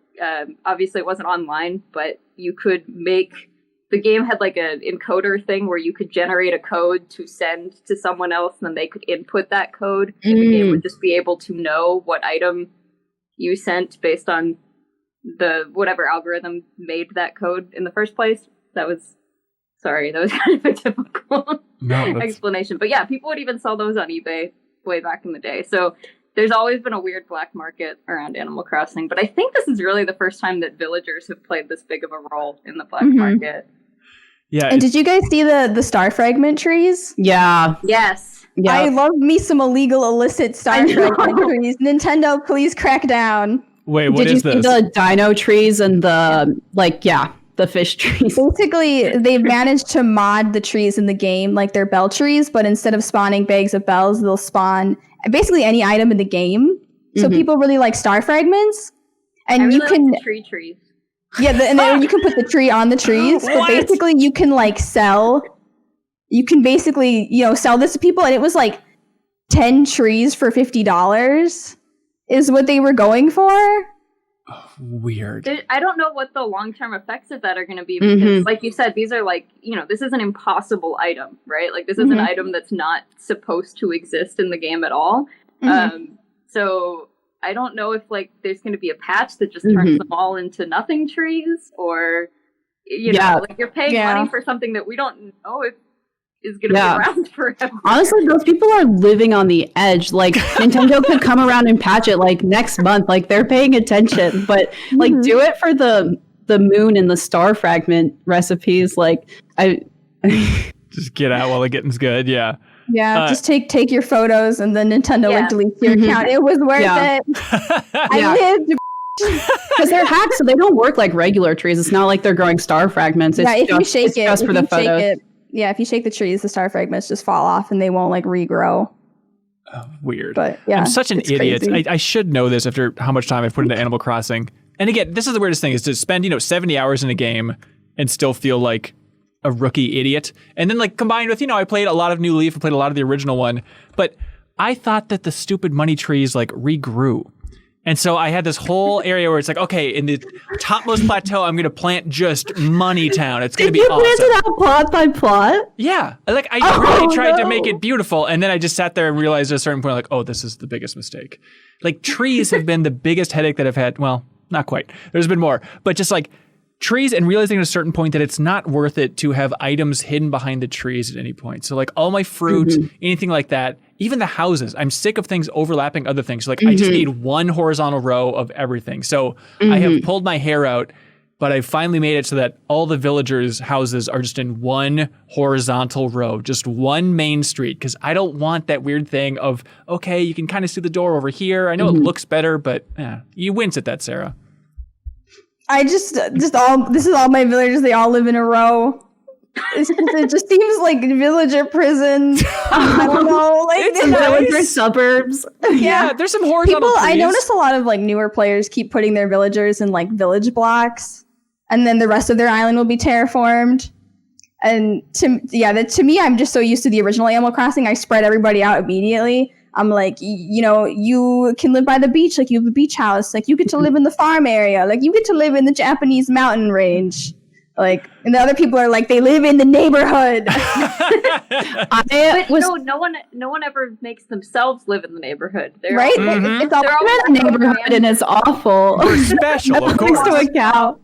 Obviously it wasn't online, but you could the game had like an encoder thing where you could generate a code to send to someone else, and then they could input that code, and the game would just be able to know what item you sent based on whatever algorithm made that code in the first place. That was kind of a difficult explanation. But yeah, people would even sell those on eBay way back in the day. So there's always been a weird black market around Animal Crossing. But I think this is really the first time that villagers have played this big of a role in the black market. Yeah. And did you guys see the star fragment trees? Yeah. Yes. Yeah. I love me some illegal illicit star fragment trees. Nintendo, please crack down. Wait, what is this? Did you see the dino trees and the fish trees? Basically, they've managed to mod the trees in the game like they're bell trees, but instead of spawning bags of bells, they'll spawn basically any item in the game. So people really like star fragments. And I really you can like the tree trees. Yeah, and then you can put the tree on the trees. But basically, you can sell. You can basically sell this to people, and it was like 10 trees for $50 is what they were going for. Oh, weird. I don't know what the long-term effects of that are going to be, because like you said, these are this is an impossible item, right? Like this is an item that's not supposed to exist in the game at all. So I don't know if like there's going to be a patch that just turns them all into nothing trees, or you know, like you're paying money for something that we don't know if is going to be around forever. Honestly, those people are living on the edge. Like Nintendo could come around and patch it like next month. Like they're paying attention, but like do it for the moon and the star fragment recipes. Like just get out while the getting's good. Yeah. Yeah, just take your photos and then Nintendo like deletes your account. It was worth it. I lived. Because they're hacked, so they don't work like regular trees. It's not like they're growing star fragments. It's if you shake it, just for the photos. If you shake the trees, the star fragments just fall off and they won't like regrow. Weird. But yeah, I'm such an idiot. I should know this after how much time I've put into Animal Crossing. And again, this is the weirdest thing, is to spend 70 hours in a game and still feel like a rookie idiot. And then like combined with, I played a lot of New Leaf, I played a lot of the original one, but I thought that the stupid money trees like regrew. And so I had this whole area where it's like, okay, in the topmost plateau, I'm going to plant just Money Town. It's going to be awesome. Did you plant it out plot by plot? Yeah. Like I really tried to make it beautiful. And then I just sat there and realized at a certain point, like, oh, this is the biggest mistake. Like trees have been the biggest headache that I've had. Well, not quite. There's been more. But just like trees, and realizing at a certain point that it's not worth it to have items hidden behind the trees at any point. So like all my fruit, anything like that, even the houses, I'm sick of things overlapping other things. So like I just need one horizontal row of everything. So I have pulled my hair out, but I finally made it so that all the villagers' houses are just in one horizontal row, just one main street. Because I don't want that weird thing of, okay, you can kind of see the door over here. I know it looks better, but you wince at that, Sarah. I this is all my villagers. They all live in a row. It just seems like villager prison. I don't know, like it's villager suburbs. Yeah, there's some horizontal trees. I notice a lot of like newer players keep putting their villagers in like village blocks, and then the rest of their island will be terraformed. And to me, I'm just so used to the original Animal Crossing. I spread everybody out immediately. I'm like, you can live by the beach, like you have a beach house, like you get to live in the farm area, like you get to live in the Japanese mountain range, like, and the other people are like, they live in the neighborhood. No one ever makes themselves live in the neighborhood. Right? It's all in the neighborhood, and it's awful. We're special, of course. To a cow.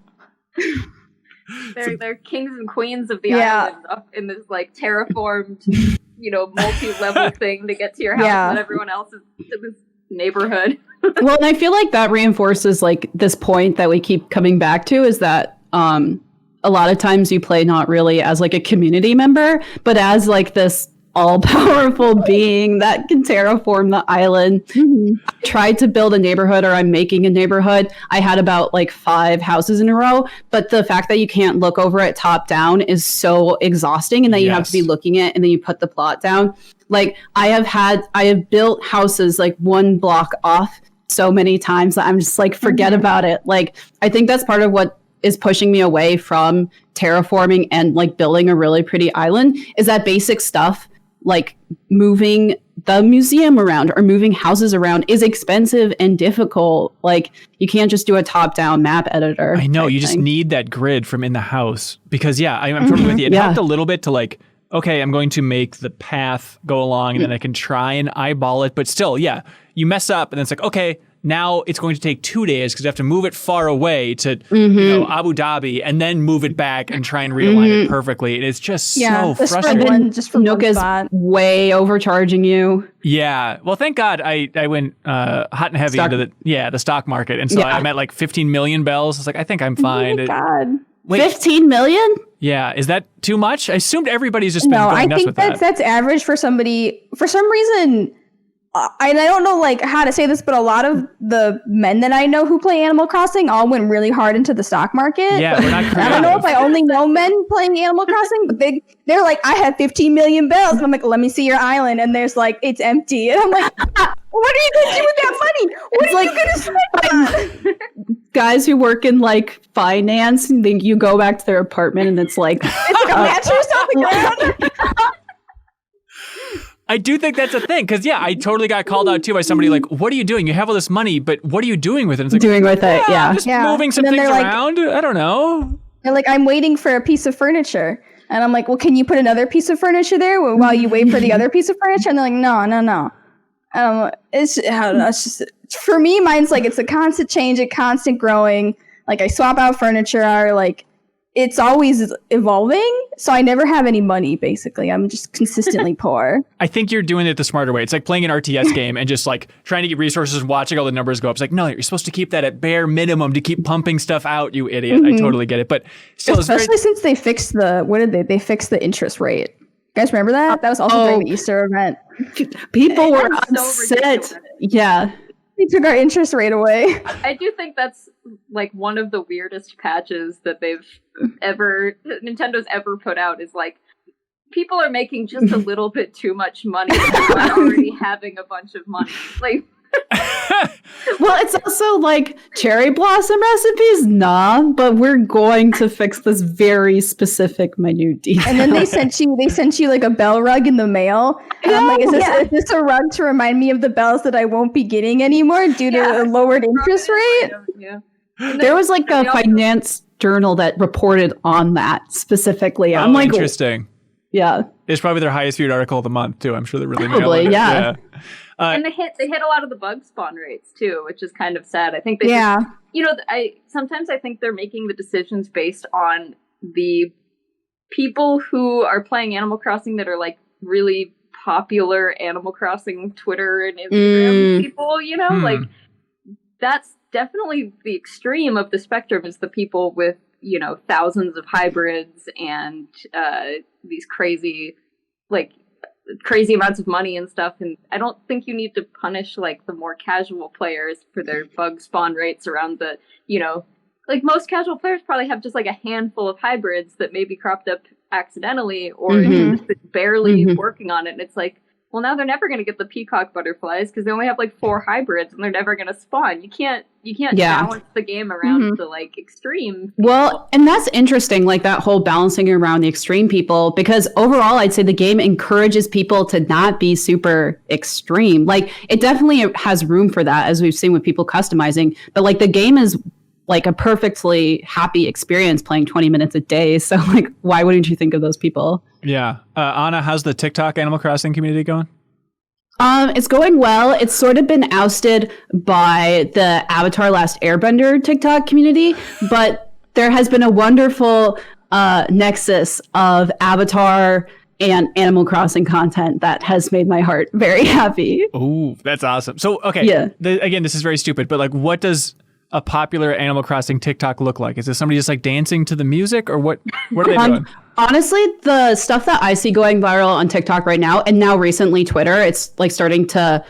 They're kings and queens of the island up in this like terraformed, multi-level thing to get to your house, and everyone else is to this neighborhood. Well, and I feel like that reinforces like this point that we keep coming back to, is that a lot of times you play not really as like a community member, but as like this all-powerful being that can terraform the island. I tried to build a neighborhood, or I'm making a neighborhood. I had about like 5 houses in a row, but the fact that you can't look over it top down is so exhausting, and that you have to be looking at, and then you put the plot down. Like I have built houses like 1 block off so many times that I'm just like, forget about it. Like I think that's part of what is pushing me away from terraforming and like building a really pretty island, is that basic stuff. Like moving the museum around or moving houses around is expensive and difficult. Like you can't just do a top-down map editor. I know, you just need that grid from in the house, because I'm totally with you. It helped a little bit to like, okay, I'm going to make the path go along, and then I can try and eyeball it. But still, you mess up, and then it's like, okay, now it's going to take 2 days because you have to move it far away to Abu Dhabi, and then move it back and try and realign it perfectly. And it's just so frustrating. Just for Nook is way overcharging you. Yeah. Well, thank God I went hot and heavy into the stock market. And so I'm at like 15 million bells. It's like, I think I'm fine. Oh my God. Wait, 15 million? Yeah. Is that too much? I assumed everybody's just been going nuts with that. No, I think that's average for somebody. For some reason, and I don't know like how to say this, but a lot of the men that I know who play Animal Crossing all went really hard into the stock market. Yeah, we're not creative. I don't know if I only know men playing Animal Crossing, but they're like, I have 15 million bells. And I'm like, let me see your island. And there's like, it's empty. And I'm like, what are you going to do with that money? What are you going to spend on? Guys who work in like finance, and then you go back to their apartment and it's like, it's like a mattress on the ground. I do think that's a thing, because I totally got called out too by somebody like, what are you doing? You have all this money, but what are you doing with it? It's like, just moving some things around. I don't know. They're like, I'm waiting for a piece of furniture. And I'm like, well, can you put another piece of furniture there while you wait for the other piece of furniture? And they're like, no. It's I don't know. It's just for me. Mine's like it's a constant change, a constant growing. Like I swap out furniture, or like it's always evolving. So I never have any money. Basically, I'm just consistently poor. I think you're doing it the smarter way. It's like playing an RTS game and just like trying to get resources and watching all the numbers go up. It's like, no, you're supposed to keep that at bare minimum to keep pumping stuff out, you idiot. I totally get it. But still, especially since they fixed they fixed the interest rate. You guys remember that? That was also during the Easter event. People were upset. So yeah. They took our interest rate away. I do think that's like one of the weirdest patches that Nintendo's ever put out is like, people are making just a little bit too much money by already having a bunch of money. Like, well, it's also like cherry blossom recipes, but we're going to fix this very specific minute detail. And then they sent you like a bell rug in the mail. And I'm like, is this a rug to remind me of the bells that I won't be getting anymore due to a lowered interest rate? Yeah. There was like a finance journal that reported on that specifically. I'm like, interesting. Yeah. It's probably their highest viewed article of the month too. I'm sure they're really probably, yeah. And they hit a lot of the bug spawn rates too, which is kind of sad. I think sometimes I think they're making the decisions based on the people who are playing Animal Crossing that are like really popular Animal Crossing Twitter and Instagram people, like that's definitely the extreme of the spectrum is the people with, thousands of hybrids and these crazy amounts of money and stuff. And I don't think you need to punish like the more casual players for their bug spawn rates around the, like most casual players probably have just like a handful of hybrids that maybe cropped up accidentally or just barely working on it. And it's like, well, now they're never going to get the peacock butterflies because they only have like 4 hybrids and they're never going to spawn. You can't balance the game around the like extreme people. Well, and that's interesting, like that whole balancing around the extreme people, because overall I'd say the game encourages people to not be super extreme. Like it definitely has room for that, as we've seen with people customizing, but like the game is like a perfectly happy experience playing 20 minutes a day. So like, why wouldn't you think of those people? Yeah. Ana, how's the TikTok Animal Crossing community going? It's going well. It's sort of been ousted by the Avatar Last Airbender TikTok community, but there has been a wonderful nexus of Avatar and Animal Crossing content that has made my heart very happy. Oh, that's awesome. So, okay. Again, this is very stupid, but like, what does a popular Animal Crossing TikTok look like? Is this somebody just like dancing to the music, or what are they doing? Honestly, the stuff that I see going viral on TikTok right now, and now recently Twitter, it's like starting to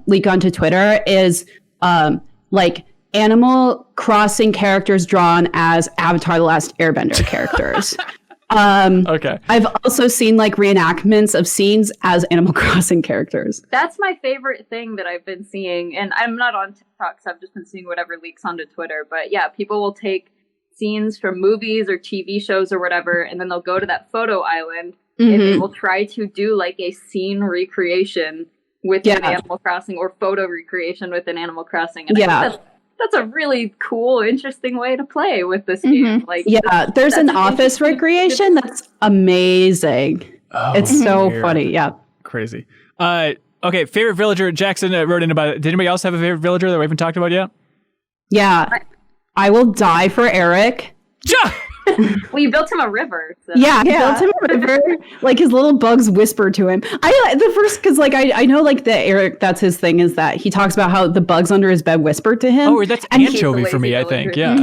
leak onto Twitter, is like Animal Crossing characters drawn as Avatar The Last Airbender characters. Okay. I've also seen like reenactments of scenes as Animal Crossing characters. That's my favorite thing that I've been seeing, and I'm not on TikTok, so I've just been seeing whatever leaks onto Twitter. But yeah, people will take scenes from movies or TV shows or whatever, and then they'll go to that photo island and they will try to do like a scene recreation with an Animal Crossing or photo recreation with an Animal Crossing. And I think that's a really cool, interesting way to play with this game. Like, there's an office recreation that's amazing. Oh, it's so funny. Yeah, crazy. Okay, favorite villager. Jackson wrote in about it. Did anybody else have a favorite villager that we haven't talked about yet? Yeah, I will die for Eric. Well, you built him a river. So. Yeah, built him a river. Like his little bugs whisper to him. Because like I know like the Eric, that's his thing, is that he talks about how the bugs under his bed whispered to him. Oh, that's anchovy for me, I think. Yeah.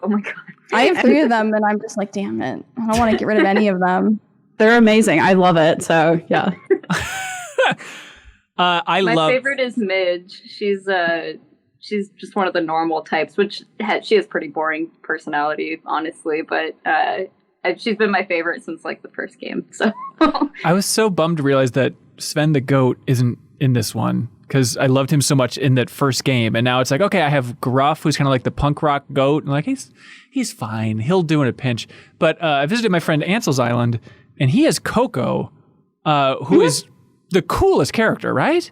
Oh my god. I have 3 of them, and I'm just like, damn it, I don't want to get rid of any of them. They're amazing. I love it. So yeah. My favorite is Midge. She's just one of the normal types, which she has pretty boring personality, honestly. But she's been my favorite since like the first game. So I was so bummed to realize that Sven the goat isn't in this one, because I loved him so much in that first game, and now it's like, okay, I have Gruff, who's kind of like the punk rock goat, and like he's fine, he'll do in a pinch. But I visited my friend Ansel's island, and he has Coco, who is the coolest character, right?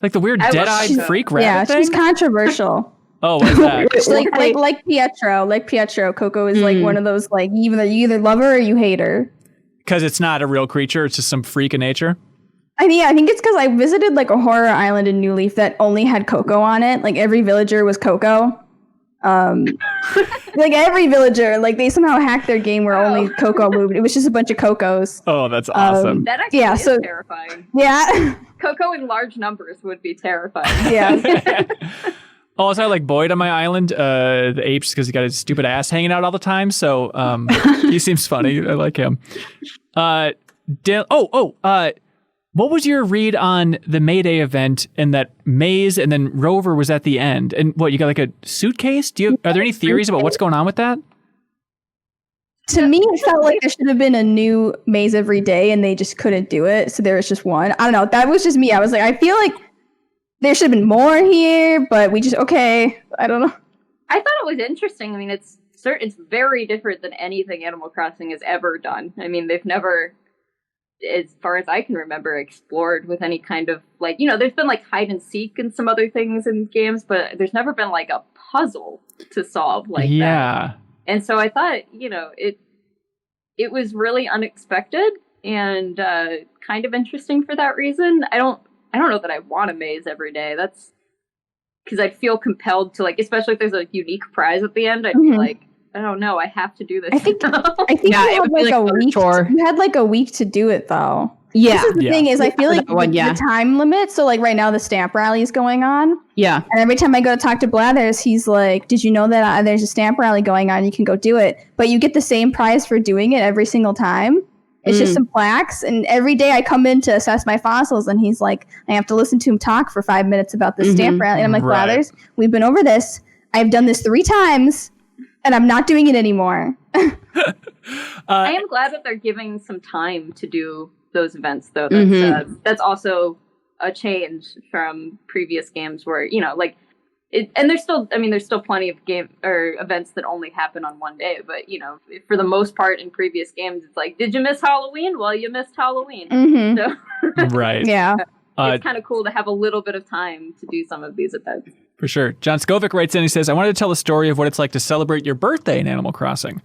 Like the weird dead-eyed freak rabbit thing? Yeah, she's controversial. Oh, what is that? like Pietro. Like Pietro, Coco is like one of those, like, you either love her or you hate her. Because it's not a real creature, it's just some freak of nature? I think it's because I visited like a horror island in New Leaf that only had cocoa on it. Like every villager was cocoa. Like every villager, like they somehow hacked their game where only cocoa moved. It was just a bunch of cocos. Oh, that's awesome. That actually is terrifying. Yeah. Cocoa in large numbers would be terrifying. Yeah. Also, I like Boyd on my island, the apes, because he got his stupid ass hanging out all the time. So he seems funny. I like him. What was your read on the Mayday event and that maze and then Rover was at the end? And what, you got like a suitcase? Are there any theories about what's going on with that? To me, it felt like there should have been a new maze every day and they just couldn't do it. So there was just one. I don't know. That was just me. I was like, I feel like there should have been more here, but we just, okay. I don't know. I thought it was interesting. I mean, it's very different than anything Animal Crossing has ever done. I mean, they've never, as far as I can remember, explored with any kind of like, there's been like hide and seek and some other things in games, but there's never been like a puzzle to solve like that. And so I thought, it was really unexpected and kind of interesting for that reason. I don't know that I want a maze every day. That's because I'd feel compelled to, like, especially if there's a unique prize at the end, I'd be like, I don't know, I have to do this. I think you had like a week. You had like a week to do it though. Yeah. This is the thing is, I feel like the time limit. So like right now the stamp rally is going on. Yeah. And every time I go to talk to Blathers, he's like, "Did you know that there's a stamp rally going on? You can go do it, but you get the same prize for doing it every single time." It's just some plaques, and every day I come in to assess my fossils, and he's like, I have to listen to him talk for 5 minutes about the stamp rally. And I'm like, Blathers, we've been over this. I've done this 3 times, and I'm not doing it anymore. I am glad that they're giving some time to do those events, though. That's also a change from previous games where, and there's still plenty of events that only happen on one day. But, for the most part in previous games, it's like, did you miss Halloween? Well, you missed Halloween. So, right. Yeah. It's kind of cool to have a little bit of time to do some of these events. For sure. John Skovic writes in, he says, I wanted to tell the story of what it's like to celebrate your birthday in Animal Crossing,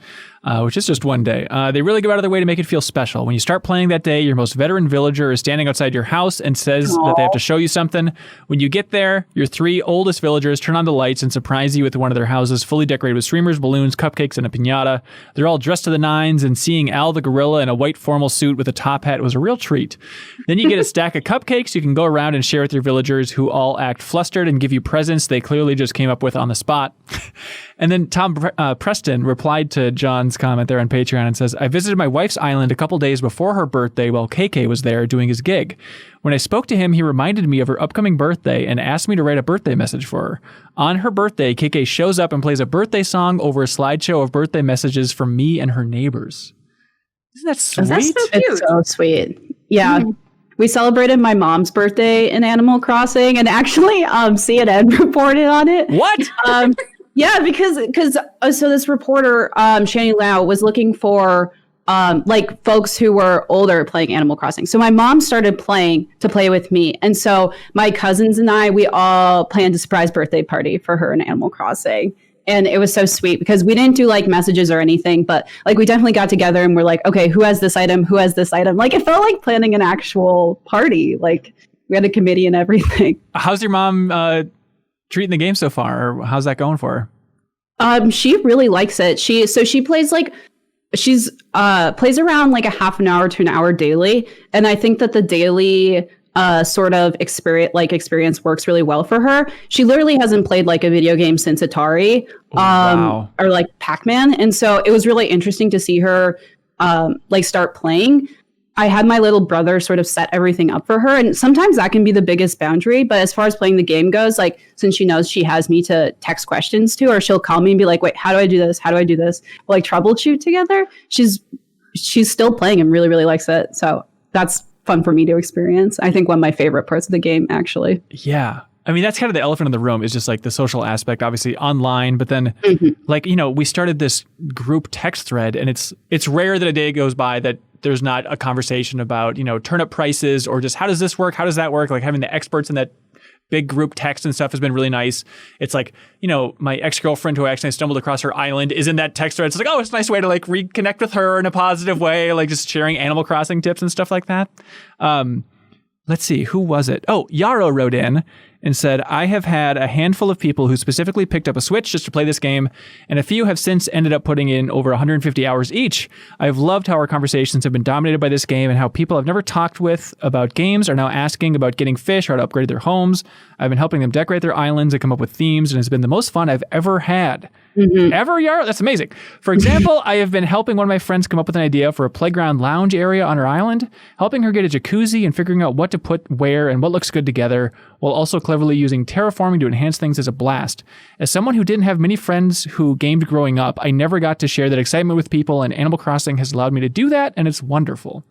which is just one day. They really go out of their way to make it feel special. When you start playing that day, your most veteran villager is standing outside your house and says that they have to show you something. When you get there, your 3 oldest villagers turn on the lights and surprise you with one of their houses fully decorated with streamers, balloons, cupcakes, and a piñata. They're all dressed to the nines, and seeing Al the gorilla in a white formal suit with a top hat was a real treat. Then you get a stack of cupcakes you can go around and share with your villagers, who all act flustered and give you presents they clearly just came up with on the spot. And then Tom Preston replied to John's comment there on Patreon and says, I visited my wife's island a couple days before her birthday while KK was there doing his gig. When I spoke to him, he reminded me of her upcoming birthday and asked me to write a birthday message for her. On her birthday, KK shows up and plays a birthday song over a slideshow of birthday messages from me and her neighbors. Isn't that sweet? That's so cute. It's so sweet. Yeah. We celebrated my mom's birthday in Animal Crossing, and actually, CNN reported on it. What? Yeah, because so this reporter, Shani Lau, was looking for like folks who were older playing Animal Crossing. So my mom started to play with me, and so my cousins and I, we all planned a surprise birthday party for her in Animal Crossing. And it was so sweet because we didn't do like messages or anything, but like we definitely got together and we're like, okay, who has this item? Who has this item? Like it felt like planning an actual party. Like we had a committee and everything. How's your mom treating the game so far? Or how's that going for her? She really likes it. She plays plays around like a half an hour to an hour daily. And I think that the daily sort of experience works really well for her. She literally hasn't played like a video game since Atari or like Pac-Man. And so it was really interesting to see her like start playing. I had my little brother sort of set everything up for her. And sometimes that can be the biggest boundary. But as far as playing the game goes, like since she knows she has me to text questions to, or she'll call me and be like, wait, how do I do this? How do I do this? We'll like troubleshoot together. She's still playing and really, really likes it. So that's fun for me to experience. I think one of my favorite parts of the game, actually. Yeah. I mean, that's kind of the elephant in the room, is just like the social aspect, obviously online, but then like, we started this group text thread, and it's rare that a day goes by that there's not a conversation about, turnip prices or just how does this work? How does that work? Like having the experts in that big group text and stuff has been really nice. It's like, my ex-girlfriend who I accidentally stumbled across her island is in that text thread. It's like, oh, it's a nice way to like reconnect with her in a positive way, like just sharing Animal Crossing tips and stuff like that. let's see, who was it? Oh, Yarrow wrote in and said, I have had a handful of people who specifically picked up a Switch just to play this game, and a few have since ended up putting in over 150 hours each. I've loved how our conversations have been dominated by this game and how people I've never talked with about games are now asking about getting fish or how to upgrade their homes. I've been helping them decorate their islands and come up with themes, and it's been the most fun I've ever had. Ever, Yarrow? That's amazing. For example, I have been helping one of my friends come up with an idea for a playground lounge area on her island, helping her get a jacuzzi and figuring out what to put where and what looks good together, while also cleverly using terraforming to enhance things is a blast. As someone who didn't have many friends who gamed growing up, I never got to share that excitement with people, and Animal Crossing has allowed me to do that, and it's wonderful.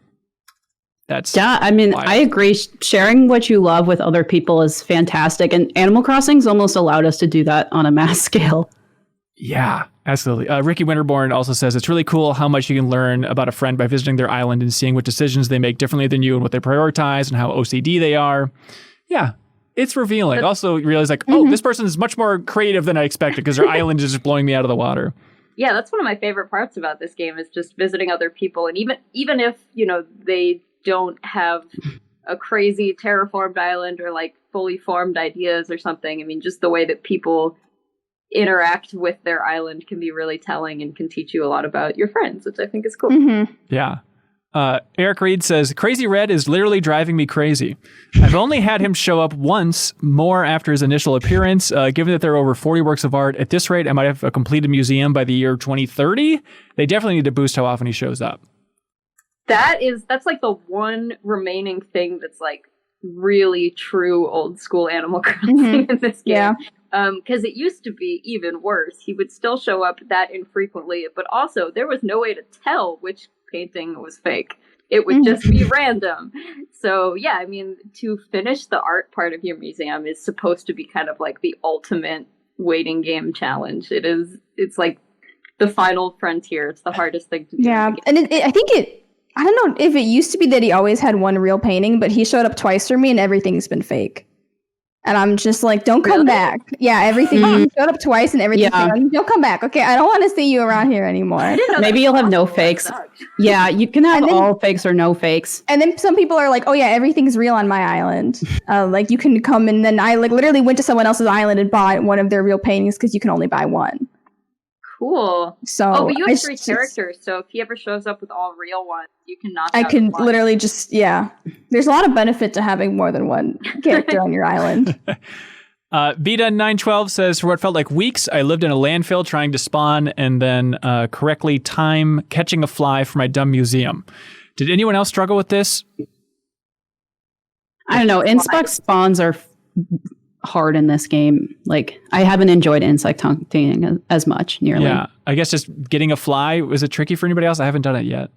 I mean, wild. I agree. Sharing what you love with other people is fantastic, and Animal Crossing's almost allowed us to do that on a mass scale. Yeah, absolutely. Ricky Winterborn also says it's really cool how much you can learn about a friend by visiting their island and seeing what decisions they make differently than you and what they prioritize and how OCD they are. Yeah, it's revealing. Also, you realize this person is much more creative than I expected because their island is just blowing me out of the water. Yeah, that's one of my favorite parts about this game is just visiting other people. And even if, they don't have a crazy terraformed island or like fully formed ideas or something. I mean, just the way that people interact with their island can be really telling and can teach you a lot about your friends, which I think is cool. Yeah. Eric Reed says, Crazy Red is literally driving me crazy. I've only had him show up once more after his initial appearance. Given that there are over 40 works of art, at this rate, I might have a completed museum by the year 2030. They definitely need to boost how often he shows up. That's like the one remaining thing that's like really true old school Animal Crossing in this game. Yeah. Because it used to be even worse. He would still show up that infrequently, but also there was no way to tell which painting was fake. It would just be random. So yeah, I mean, to finish the art part of your museum is supposed to be kind of like the ultimate waiting game challenge. It's like the final frontier. It's the hardest thing to do. Yeah, and I don't know if it used to be that he always had one real painting, but he showed up twice for me and everything's been fake. And I'm just like, don't come back. Yeah, everything. You showed up twice and everything. Don't come back. Okay, I don't want to see you around here anymore. Maybe you'll have no fakes. Yeah, you can have all fakes or no fakes. And then some people are like, oh yeah, everything's real on my island. Like you can come, and then I like literally went to someone else's island and bought one of their real paintings because you can only buy one. Cool. So but you have 3 characters, so if he ever shows up with all real ones, you can knock out I can one. literally just, There's a lot of benefit to having more than one character on your island. BeatenDownBrian says, for what felt like weeks, I lived in a landfill trying to spawn and then correctly time catching a fly for my dumb museum. Did anyone else struggle with this? I don't know. Insect spawns are hard in this game. Like, I haven't enjoyed insect hunting as much, nearly. Yeah, I guess just getting a fly, was it tricky for anybody else? I haven't done it yet.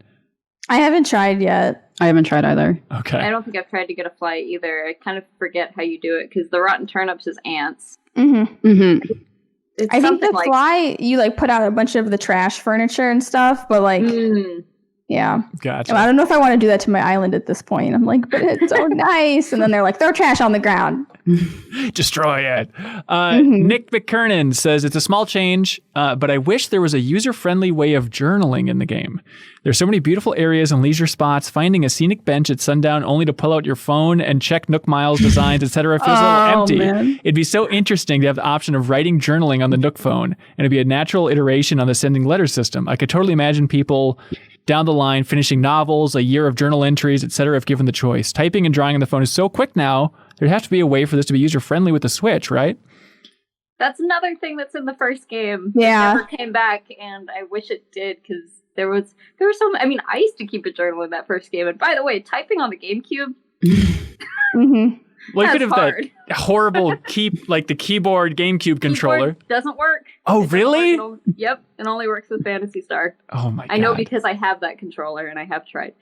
I haven't tried yet. I haven't tried either. Okay. I don't think I've tried to get a fly either. I kind of forget how you do it because the rotten turnips is ants. I think the fly, you like put out a bunch of the trash furniture and stuff, but like, yeah. Gotcha. I don't know if I want to do that to my island at this point. I'm like, but it's so nice. And then they're like, throw trash on the ground. Destroy it. Nick McKernan says, it's a small change, but I wish there was a user-friendly way of journaling in the game. There's so many beautiful areas and leisure spots. Finding a scenic bench at sundown only to pull out your phone and check Nook Miles designs, etc. feels a little empty. Man. It'd be so interesting to have the option of writing journaling on the Nook phone, and it'd be a natural iteration on the sending letter system. I could totally imagine people down the line finishing novels, a year of journal entries, etc. if given the choice. Typing and drawing on the phone is so quick now, there'd have to be a way for this to be user-friendly with the Switch, right? That's another thing that's in the first game. Yeah. It never came back, and I wish it did, because there was some, I mean, I used to keep a journal in that first game, and by the way, typing on the GameCube, well, you could have that horrible the keyboard GameCube controller. Doesn't work. Oh, really? Yep, it only works with Phantasy Star. Oh my god. I know because I have that controller and I have tried.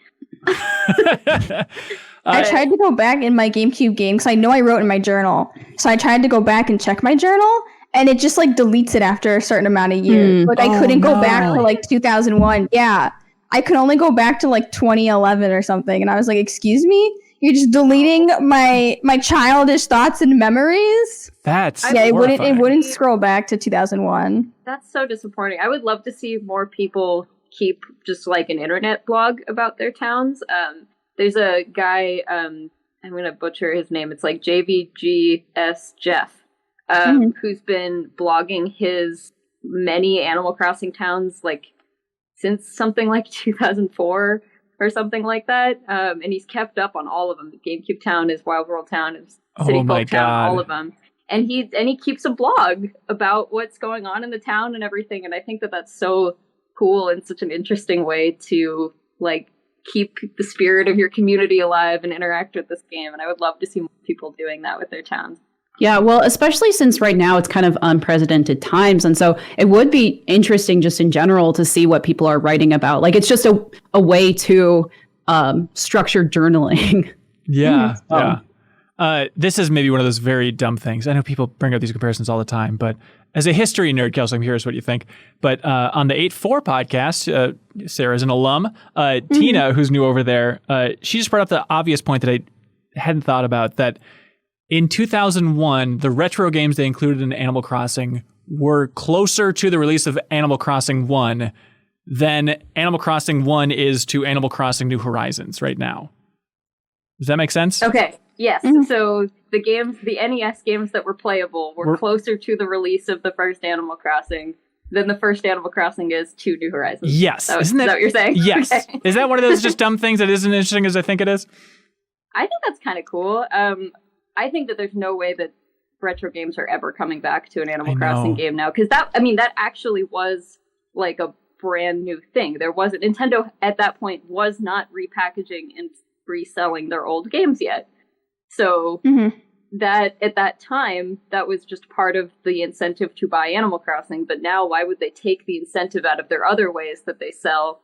I tried to go back in my GameCube game because I know I wrote in my journal. So I tried to go back and check my journal, and it just like deletes it after a certain amount of years. Like I couldn't go back to like 2001. Yeah, I could only go back to like 2011 or something, and I was like, "Excuse me." You're just deleting my childish thoughts and memories. That's it wouldn't scroll back to 2001. That's so disappointing. I would love to see more people keep just like an internet blog about their towns. There's a guy I'm going to butcher his name. It's like JVGS Jeff, who's been blogging his many Animal Crossing towns like since something like 2004 or something like that. And he's kept up on all of them. The GameCube town, his Wild World town, his City Folk town, all of them. And he keeps a blog about what's going on in the town and everything. And I think that that's so cool and such an interesting way to like keep the spirit of your community alive and interact with this game. And I would love to see more people doing that with their towns. Yeah, well, especially since right now it's kind of unprecedented times. And so it would be interesting just in general to see what people are writing about. Like, it's just a way to structure journaling. Yeah, yeah. This is maybe one of those very dumb things. I know people bring up these comparisons all the time, but as a history nerd, Kelsey, I'm curious what you think. But on the 8-4 podcast, Sarah's an alum. Tina, who's new over there, she just brought up the obvious point that I hadn't thought about, that in 2001, the retro games they included in Animal Crossing were closer to the release of Animal Crossing 1 than Animal Crossing 1 is to Animal Crossing New Horizons right now. Does that make sense? Okay. Yes. So the NES games that were playable were closer to the release of the first Animal Crossing than the first Animal Crossing is to New Horizons. Yes. Is that what you're saying? Yes. Okay. Is that one of those just dumb things that isn't interesting as I think it is? I think that's kind of cool. I think that there's no way that retro games are ever coming back to an Animal Crossing game now. Because that actually was like a brand new thing. Nintendo at that point was not repackaging and reselling their old games yet. So that at that time, that was just part of the incentive to buy Animal Crossing. But now why would they take the incentive out of their other ways that they sell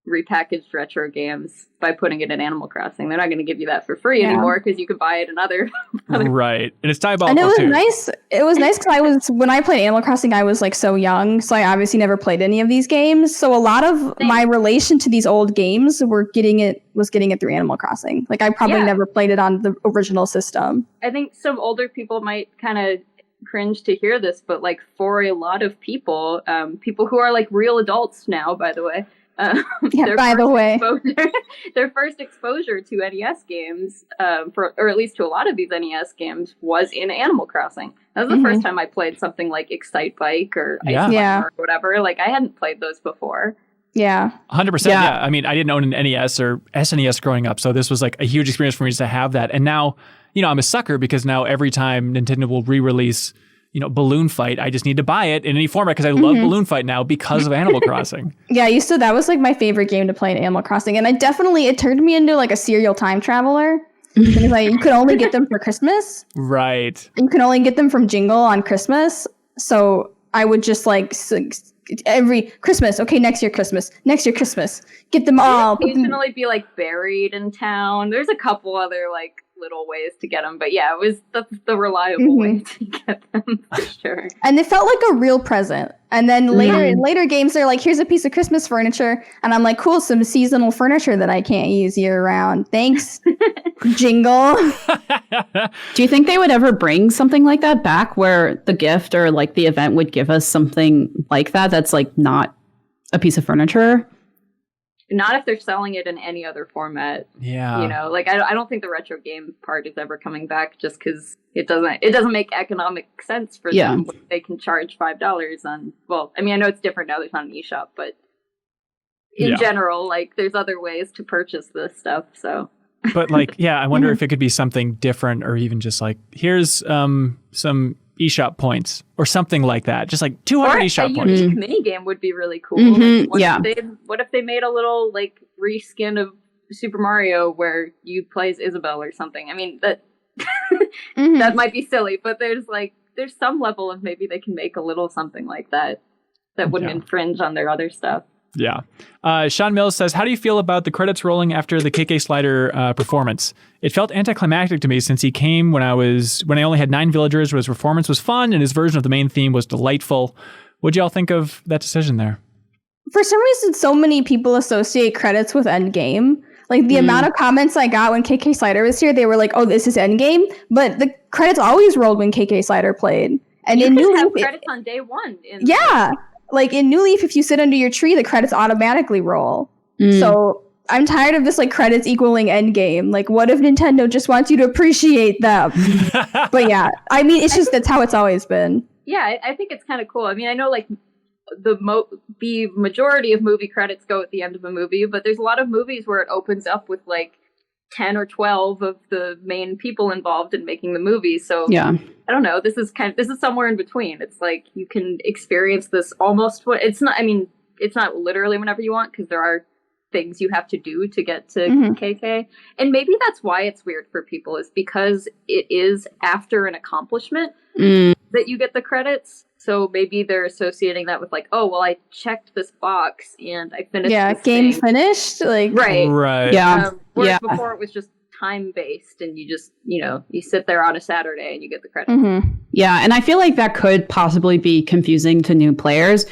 repackaged retro games by putting it in Animal Crossing? They're not going to give you that for free anymore because you could buy it in other right. And it's diabolical. And it was nice. It was nice because when I played Animal Crossing, I was like so young, so I obviously never played any of these games. So a lot of my relation to these old games was getting it through Animal Crossing. Like I probably never played it on the original system. I think some older people might kind of cringe to hear this, but like for a lot of people, people who are like real adults now, by the way. Their first exposure to NES games, or at least to a lot of these NES games, was in Animal Crossing. That was the first time I played something like Excite Bike or Ice Climber or whatever. Like I hadn't played those before. Yeah. 100%. Yeah. I mean, I didn't own an NES or SNES growing up, so this was like a huge experience for me to have that. And now, I'm a sucker because now every time Nintendo will re-release Balloon Fight, I just need to buy it in any format because I love Balloon Fight now because of Animal Crossing. Yeah, that was like my favorite game to play in Animal Crossing. And it turned me into like a serial time traveler. Because you could only get them for Christmas. Right. You can only get them from Jingle on Christmas. So I would just like every Christmas, okay, next year Christmas, get them all. Occasionally be like buried in town. There's a couple other like little ways to get them, but yeah, it was the reliable way to get them for sure. And it felt like a real present. And then later games, they're like, here's a piece of Christmas furniture, and I'm like, cool, some seasonal furniture that I can't use year round. Thanks, Jingle. Do you think they would ever bring something like that back, where the gift or like the event would give us something like that that's like not a piece of furniture? Not if they're selling it in any other format. Yeah. I don't think the retro game part is ever coming back just because it doesn't make economic sense for them. They can charge $5 on, well, I mean, I know it's different now, there's not an eShop, but in general, like there's other ways to purchase this stuff, so. But like, I wonder if it could be something different or even just like, here's some eShop points or something like that. Just like 200 eShop points. A unique mini game would be really cool. What if they made a little like reskin of Super Mario where you play as Isabelle or something? I mean, that that might be silly, but there's some level of maybe they can make a little something like that wouldn't infringe on their other stuff. Yeah. Sean Mills says, how do you feel about the credits rolling after the KK Slider performance? It felt anticlimactic to me since he came when I only had 9 villagers, where his performance was fun and his version of the main theme was delightful. What'd y'all think of that decision there? For some reason, so many people associate credits with Endgame. Like the amount of comments I got when KK Slider was here, they were like, oh, this is Endgame. But the credits always rolled when KK Slider played. And you could have credits on day one. Like in New Leaf, if you sit under your tree, the credits automatically roll. So I'm tired of this like credits equaling endgame. Like, what if Nintendo just wants you to appreciate them? But yeah, I mean, it's just that's how it's always been. Yeah, I think it's kind of cool. I mean, I know like the majority of movie credits go at the end of a movie, but there's a lot of movies where it opens up with like 10 or 12 of the main people involved in making the movie. So yeah, I don't know. This is somewhere in between. It's like you can experience this almost. It's not. I mean, it's not literally whenever you want because there are things you have to do to get to KK, and maybe that's why it's weird for people is because it is after an accomplishment that you get the credits. So maybe they're associating that with like, oh, well, I checked this box and I finished. Yeah, this game thing. finished. Like right. Yeah. Whereas before it was just time based, and you just you sit there on a Saturday and you get the credits. Yeah, and I feel like that could possibly be confusing to new players,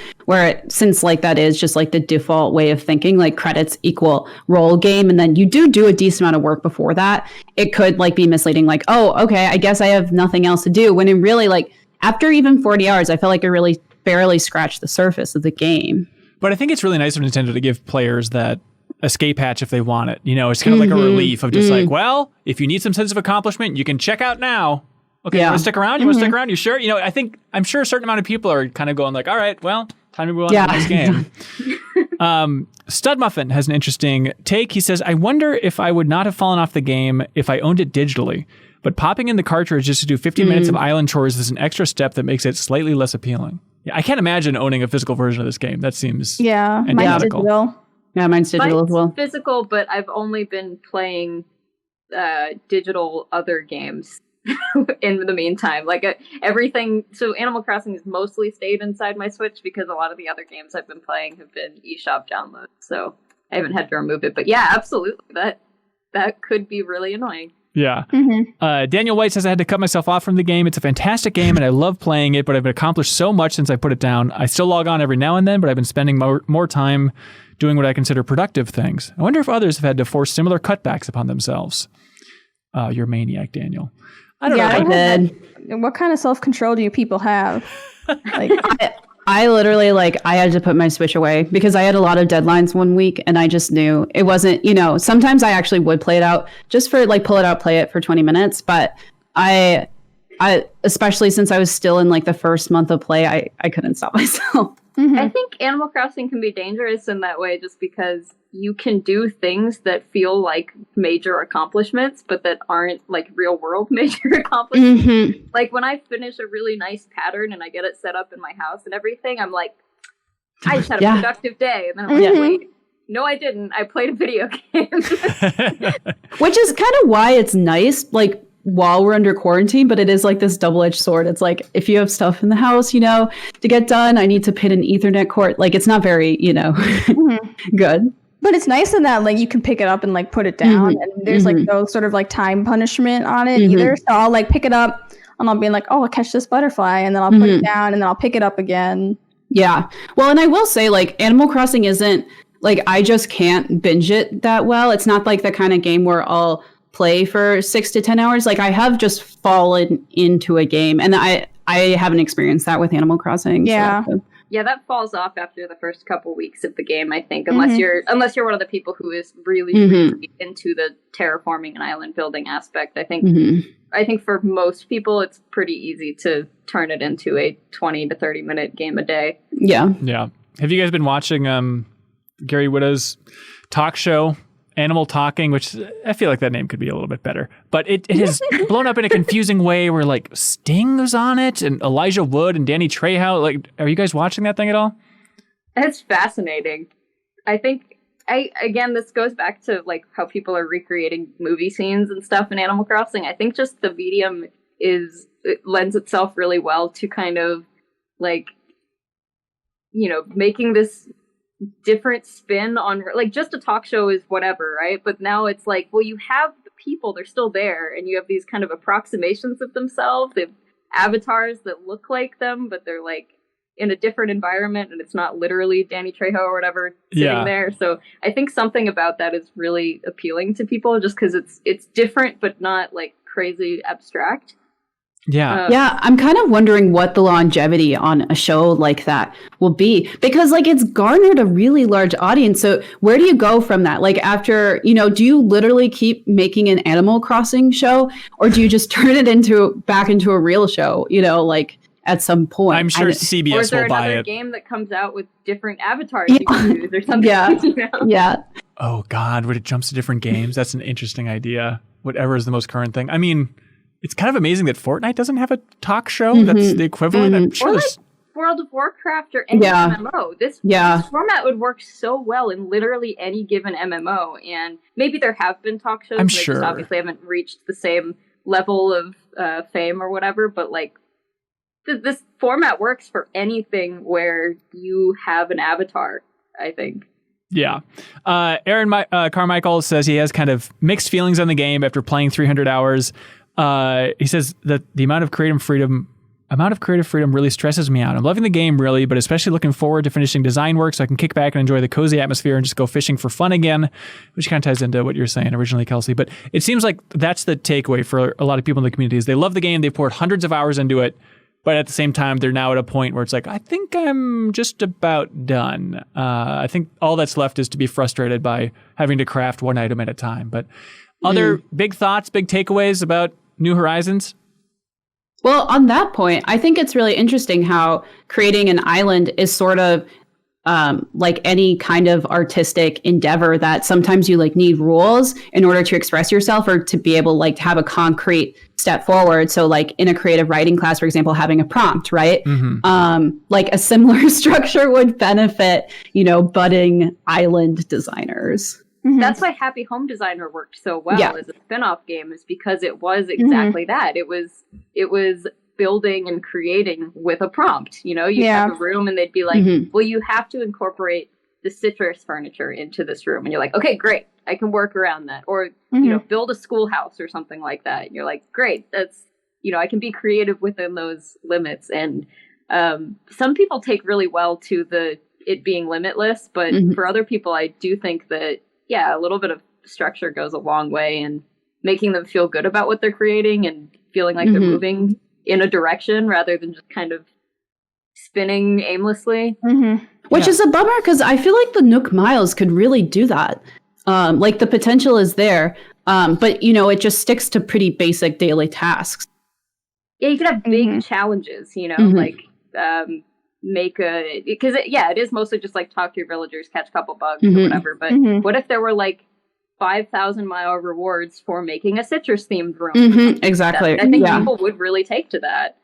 since like that is just like the default way of thinking, like credits equal role game, and then you do a decent amount of work before that. It could like be misleading, like, oh, okay, I guess I have nothing else to do. When in really like after even 40 hours, I felt like I really barely scratched the surface of the game. But I think it's really nice of Nintendo to give players that escape hatch if they want it. It's kind of like a relief of just like, well, if you need some sense of accomplishment, you can check out now. Okay, you want to stick around? You want to stick around? You sure? I'm sure a certain amount of people are kind of going like, all right, well, time to move on to the next game. Stud Muffin has an interesting take. He says, I wonder if I would not have fallen off the game if I owned it digitally, but popping in the cartridge just to do 50 minutes of island chores is an extra step that makes it slightly less appealing. Yeah, I can't imagine owning a physical version of this game. That seems mine's digital. Yeah, mine's digital as well. Physical, but I've only been playing digital other games in the meantime. Like everything. So Animal Crossing has mostly stayed inside my Switch because a lot of the other games I've been playing have been eShop downloads. So I haven't had to remove it. But yeah, absolutely. That could be really annoying. Yeah. Daniel White says I had to cut myself off from the game. It's a fantastic game and I love playing it, but I've accomplished so much since I put it down. I still log on every now and then, but I've been spending more time doing what I consider productive things. I wonder if others have had to force similar cutbacks upon themselves. You're a maniac, Daniel. I don't know. I did. What kind of self-control do you people have? Like, I literally I had to put my Switch away because I had a lot of deadlines one week and I just knew it wasn't, sometimes I actually would play it out just for pull it out, play it for 20 minutes. But I especially since I was still in the first month of play, I couldn't stop myself. I think Animal Crossing can be dangerous in that way just because you can do things that feel like major accomplishments, but that aren't real world major accomplishments. Like when I finish a really nice pattern and I get it set up in my house and everything, I'm like, I just had a productive day. And then I'm like, wait, no, I didn't. I played a video game. Which is kind of why it's nice, while we're under quarantine, but it is this double-edged sword. It's if you have stuff in the house, to get done, I need to pin an Ethernet cord. It's not very, good. But it's nice in that you can pick it up and put it down, and there's no sort of time punishment on it either. So I'll pick it up and I'll be oh, I'll catch this butterfly, and then I'll put it down, and then I'll pick it up again. Yeah. Well, and I will say Animal Crossing isn't I just can't binge it that well. It's not the kind of game where I'll play for 6 to 10 hours. I have just fallen into a game, and I haven't experienced that with Animal Crossing. Yeah. So. Yeah, that falls off after the first couple weeks of the game, I think, unless you're one of the people who is really, really into the terraforming and island building aspect. I think for most people it's pretty easy to turn it into a 20 to 30 minute game a day. Yeah. Yeah. Have you guys been watching Gary Whitta's talk show, Animal Talking, which I feel like that name could be a little bit better, but it has blown up in a confusing way where Sting was on it and Elijah Wood and Danny Trejo. Are you guys watching that thing at all? It's fascinating. I think again, this goes back to how people are recreating movie scenes and stuff in Animal Crossing. I think just the medium it lends itself really well to kind of making this different spin on just a talk show is whatever, right? But now it's well, you have the people, they're still there, and you have these kind of approximations of themselves. They have avatars that look like them, but they're in a different environment, and it's not literally Danny Trejo or whatever sitting there. So I think something about that is really appealing to people just because it's different but not crazy abstract. Yeah, I'm kind of wondering what the longevity on a show like that will be, because like it's garnered a really large audience. So where do you go from that? Like after, do you literally keep making an Animal Crossing show, or do you just turn it back into a real show, like at some point? I'm sure CBS or is there will buy another it. game that comes out with different avatars you can use or something? Yeah. Oh God, when it jumps to different games, that's an interesting idea. Whatever is the most current thing. I mean, it's kind of amazing that Fortnite doesn't have a talk show that's the equivalent. I'm sure or like World of Warcraft or any MMO. This format would work so well in literally any given MMO. And maybe there have been talk shows. I'm they sure. just obviously haven't reached the same level of fame or whatever. But like this format works for anything where you have an avatar, I think. Yeah. Aaron Carmichael says he has kind of mixed feelings on the game after playing 300 hours. He says that the amount of creative freedom really stresses me out. I'm loving the game really, but especially looking forward to finishing design work so I can kick back and enjoy the cozy atmosphere and just go fishing for fun again, which kind of ties into what you were saying originally, Kelsey. But it seems like that's the takeaway for a lot of people in the community is they love the game. They've poured hundreds of hours into it. But at the same time, they're now at a point where it's like, I think I'm just about done. I think all that's left is to be frustrated by having to craft one item at a time. But other big thoughts, big takeaways about New Horizons? Well, on that point, I think it's really interesting how creating an island is sort of like any kind of artistic endeavor that sometimes you like need rules in order to express yourself or to be able like to have a concrete step forward. So like in a creative writing class, for example, having a prompt, right? Like a similar structure would benefit, budding island designers. That's why Happy Home Designer worked so well as a spin-off game, is because it was exactly that. It was building and creating with a prompt. You have a room and they'd be like, well, you have to incorporate the citrus furniture into this room. And you're like, okay, great. I can work around that. Or, build a schoolhouse or something like that. And you're like, great. That's, I can be creative within those limits. And some people take really well to it being limitless. But for other people, I do think that, a little bit of structure goes a long way in making them feel good about what they're creating and feeling like they're moving in a direction rather than just kind of spinning aimlessly. Which is a bummer because I feel like the Nook Miles could really do that. Like the potential is there, but it just sticks to pretty basic daily tasks. Yeah, you could have big challenges, like because it is mostly just like talk to your villagers, catch a couple bugs or whatever. But what if there were like 5,000-mile rewards for making a citrus themed room? Exactly. I think people would really take to that.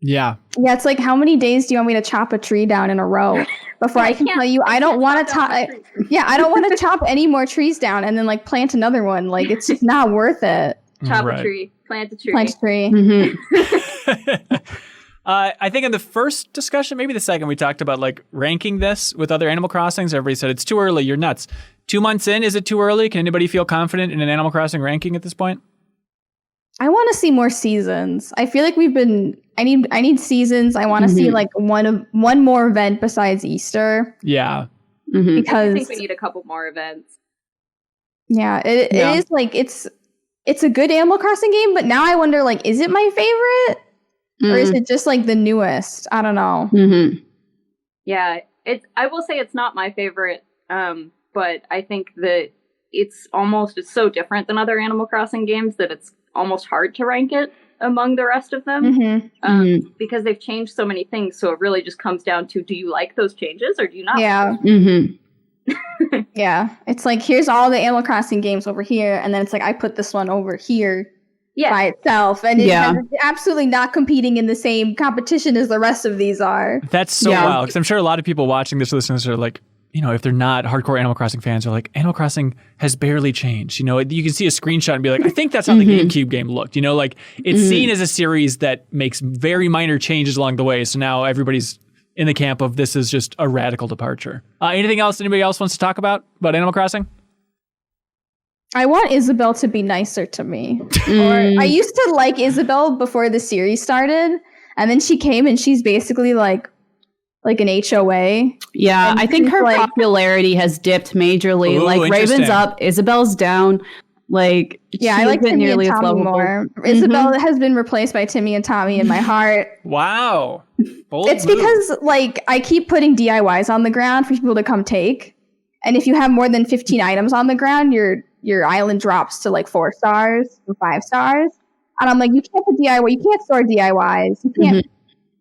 Yeah. Yeah, it's like, how many days do you want me to chop a tree down in a row before I can tell you I don't want to I don't want to chop any more trees down and then like plant another one. Like it's just not worth it. Chop a tree, plant a tree. Plant a tree. I think in the first discussion, maybe the second, we talked about like ranking this with other Animal Crossings. Everybody said it's too early. You're nuts. 2 months in, is it too early? Can anybody feel confident in an Animal Crossing ranking at this point? I want to see more seasons. I feel like I need seasons. I want to see like one more event besides Easter. Yeah. Because I think we need a couple more events. Yeah, it is like it's a good Animal Crossing game, but now I wonder like, is it my favorite? Or is it just like the newest? I don't know. Yeah, I will say it's not my favorite, but I think that it's so different than other Animal Crossing games that it's almost hard to rank it among the rest of them because they've changed so many things. So it really just comes down to, do you like those changes or do you not? Yeah. Yeah. It's like, here's all the Animal Crossing games over here. And then it's like, I put this one over here by itself. And it's absolutely not competing in the same competition as the rest of these are. That's so wild. Because I'm sure a lot of people watching this, listeners are like, if they're not hardcore Animal Crossing fans, they're like, Animal Crossing has barely changed. You can see a screenshot and be like, I think that's how the GameCube game looked. Like it's seen as a series that makes very minor changes along the way. So now everybody's in the camp of this is just a radical departure. Anything else anybody else wants to talk about Animal Crossing? I want Isabelle to be nicer to me. Or I used to like Isabelle before the series started. And then she came and she's basically like an HOA. Yeah, I think her popularity has dipped majorly. Ooh, like Raven's up, Isabelle's down. Like, yeah, I like Timmy and Tommy more. Isabelle has been replaced by Timmy and Tommy in my heart. Wow. Bold it's move. because like I keep putting DIYs on the ground for people to come take. And if you have more than 15 items on the ground, your island drops to like 4 stars or 5 stars. And I'm like, you can't put DIY, you can't store DIYs, you can't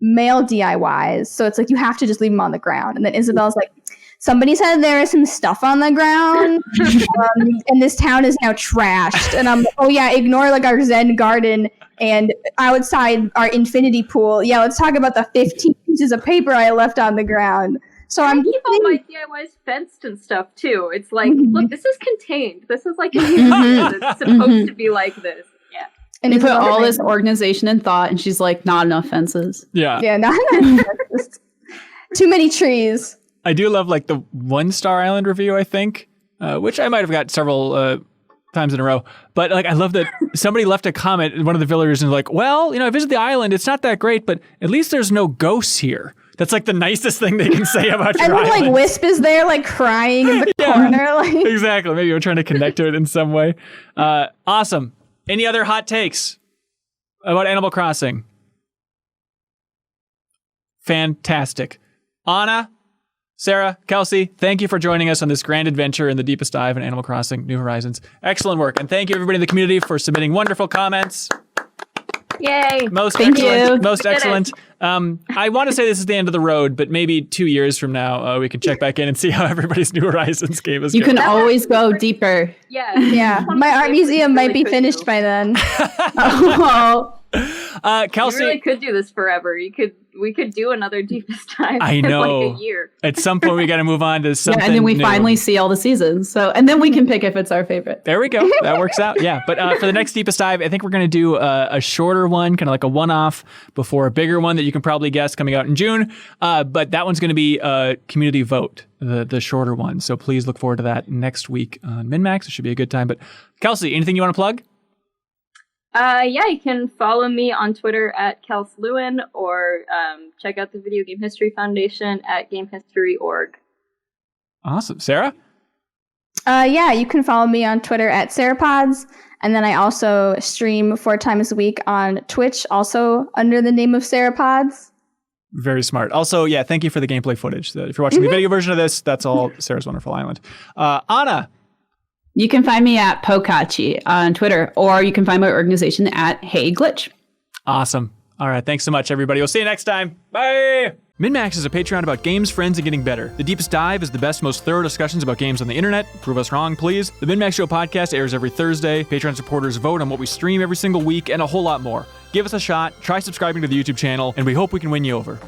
mail DIYs. So it's like you have to just leave them on the ground. And then Isabelle's like, somebody said there is some stuff on the ground, and this town is now trashed. And I'm like, oh yeah, ignore like our Zen garden and outside our infinity pool. Yeah, let's talk about the 15 pieces of paper I left on the ground. So I'm keep all my DIYs fenced and stuff too. It's like, look, this is contained. This is like it's supposed to be like this. Yeah. And you put all this organization and thought, and she's like, not enough fences. Yeah. Yeah, not enough fences. Too many trees. I do love like the 1-star island review, I think, which I might have got several times in a row. But like, I love that somebody left a comment, one of the villagers, and like, well, I visited the island. It's not that great, but at least there's no ghosts here. That's like the nicest thing they can say about your island. And then like Wisp is there like crying in the corner. Like. Exactly. Maybe you're trying to connect to it in some way. Awesome. Any other hot takes about Animal Crossing? Fantastic. Ana, Sarah, Kelsey, thank you for joining us on this grand adventure in the deepest dive in Animal Crossing New Horizons. Excellent work. And thank you everybody in the community for submitting wonderful comments. Yay. Most Thank excellent. you. Most excellent. I want to say this is the end of the road, but maybe 2 years from now, we can check back in and see how everybody's New Horizons game is You going. can always go deeper. Yeah. Yeah. My art museum might be finished by then. Oh. Kelsey, you really could do this forever. We could do another deepest dive I in know. like a year. At some point, we got to move on to something Yeah, and then we new. finally see all the seasons. So, and then we can pick if it's our favorite. There we go. That works out. Yeah. But for the next deepest dive, I think we're going to do a shorter one, kind of like a one-off before a bigger one that you can probably guess coming out in June. But that one's going to be a community vote, the shorter one. So please look forward to that next week on MinnMax. It should be a good time. But Kelsey, anything you want to plug? Yeah, you can follow me on Twitter at Kelsey Lewin or check out the Video Game History Foundation at gamehistory.org. Awesome. Sarah? Yeah, you can follow me on Twitter at SarahPods. And then I also stream 4 times a week on Twitch, also under the name of SarahPods. Very smart. Also, yeah, thank you for the gameplay footage. If you're watching the video version of this, that's all Sarah's Wonderful Island. Ana? You can find me at Pokachi on Twitter, or you can find my organization at Hey Glitch. Awesome. All right. Thanks so much, everybody. We'll see you next time. Bye. MinnMax is a Patreon about games, friends, and getting better. The Deepest Dive is the best, most thorough discussions about games on the internet. Prove us wrong, please. The MinnMax Show podcast airs every Thursday. Patreon supporters vote on what we stream every single week, and a whole lot more. Give us a shot, try subscribing to the YouTube channel, and we hope we can win you over.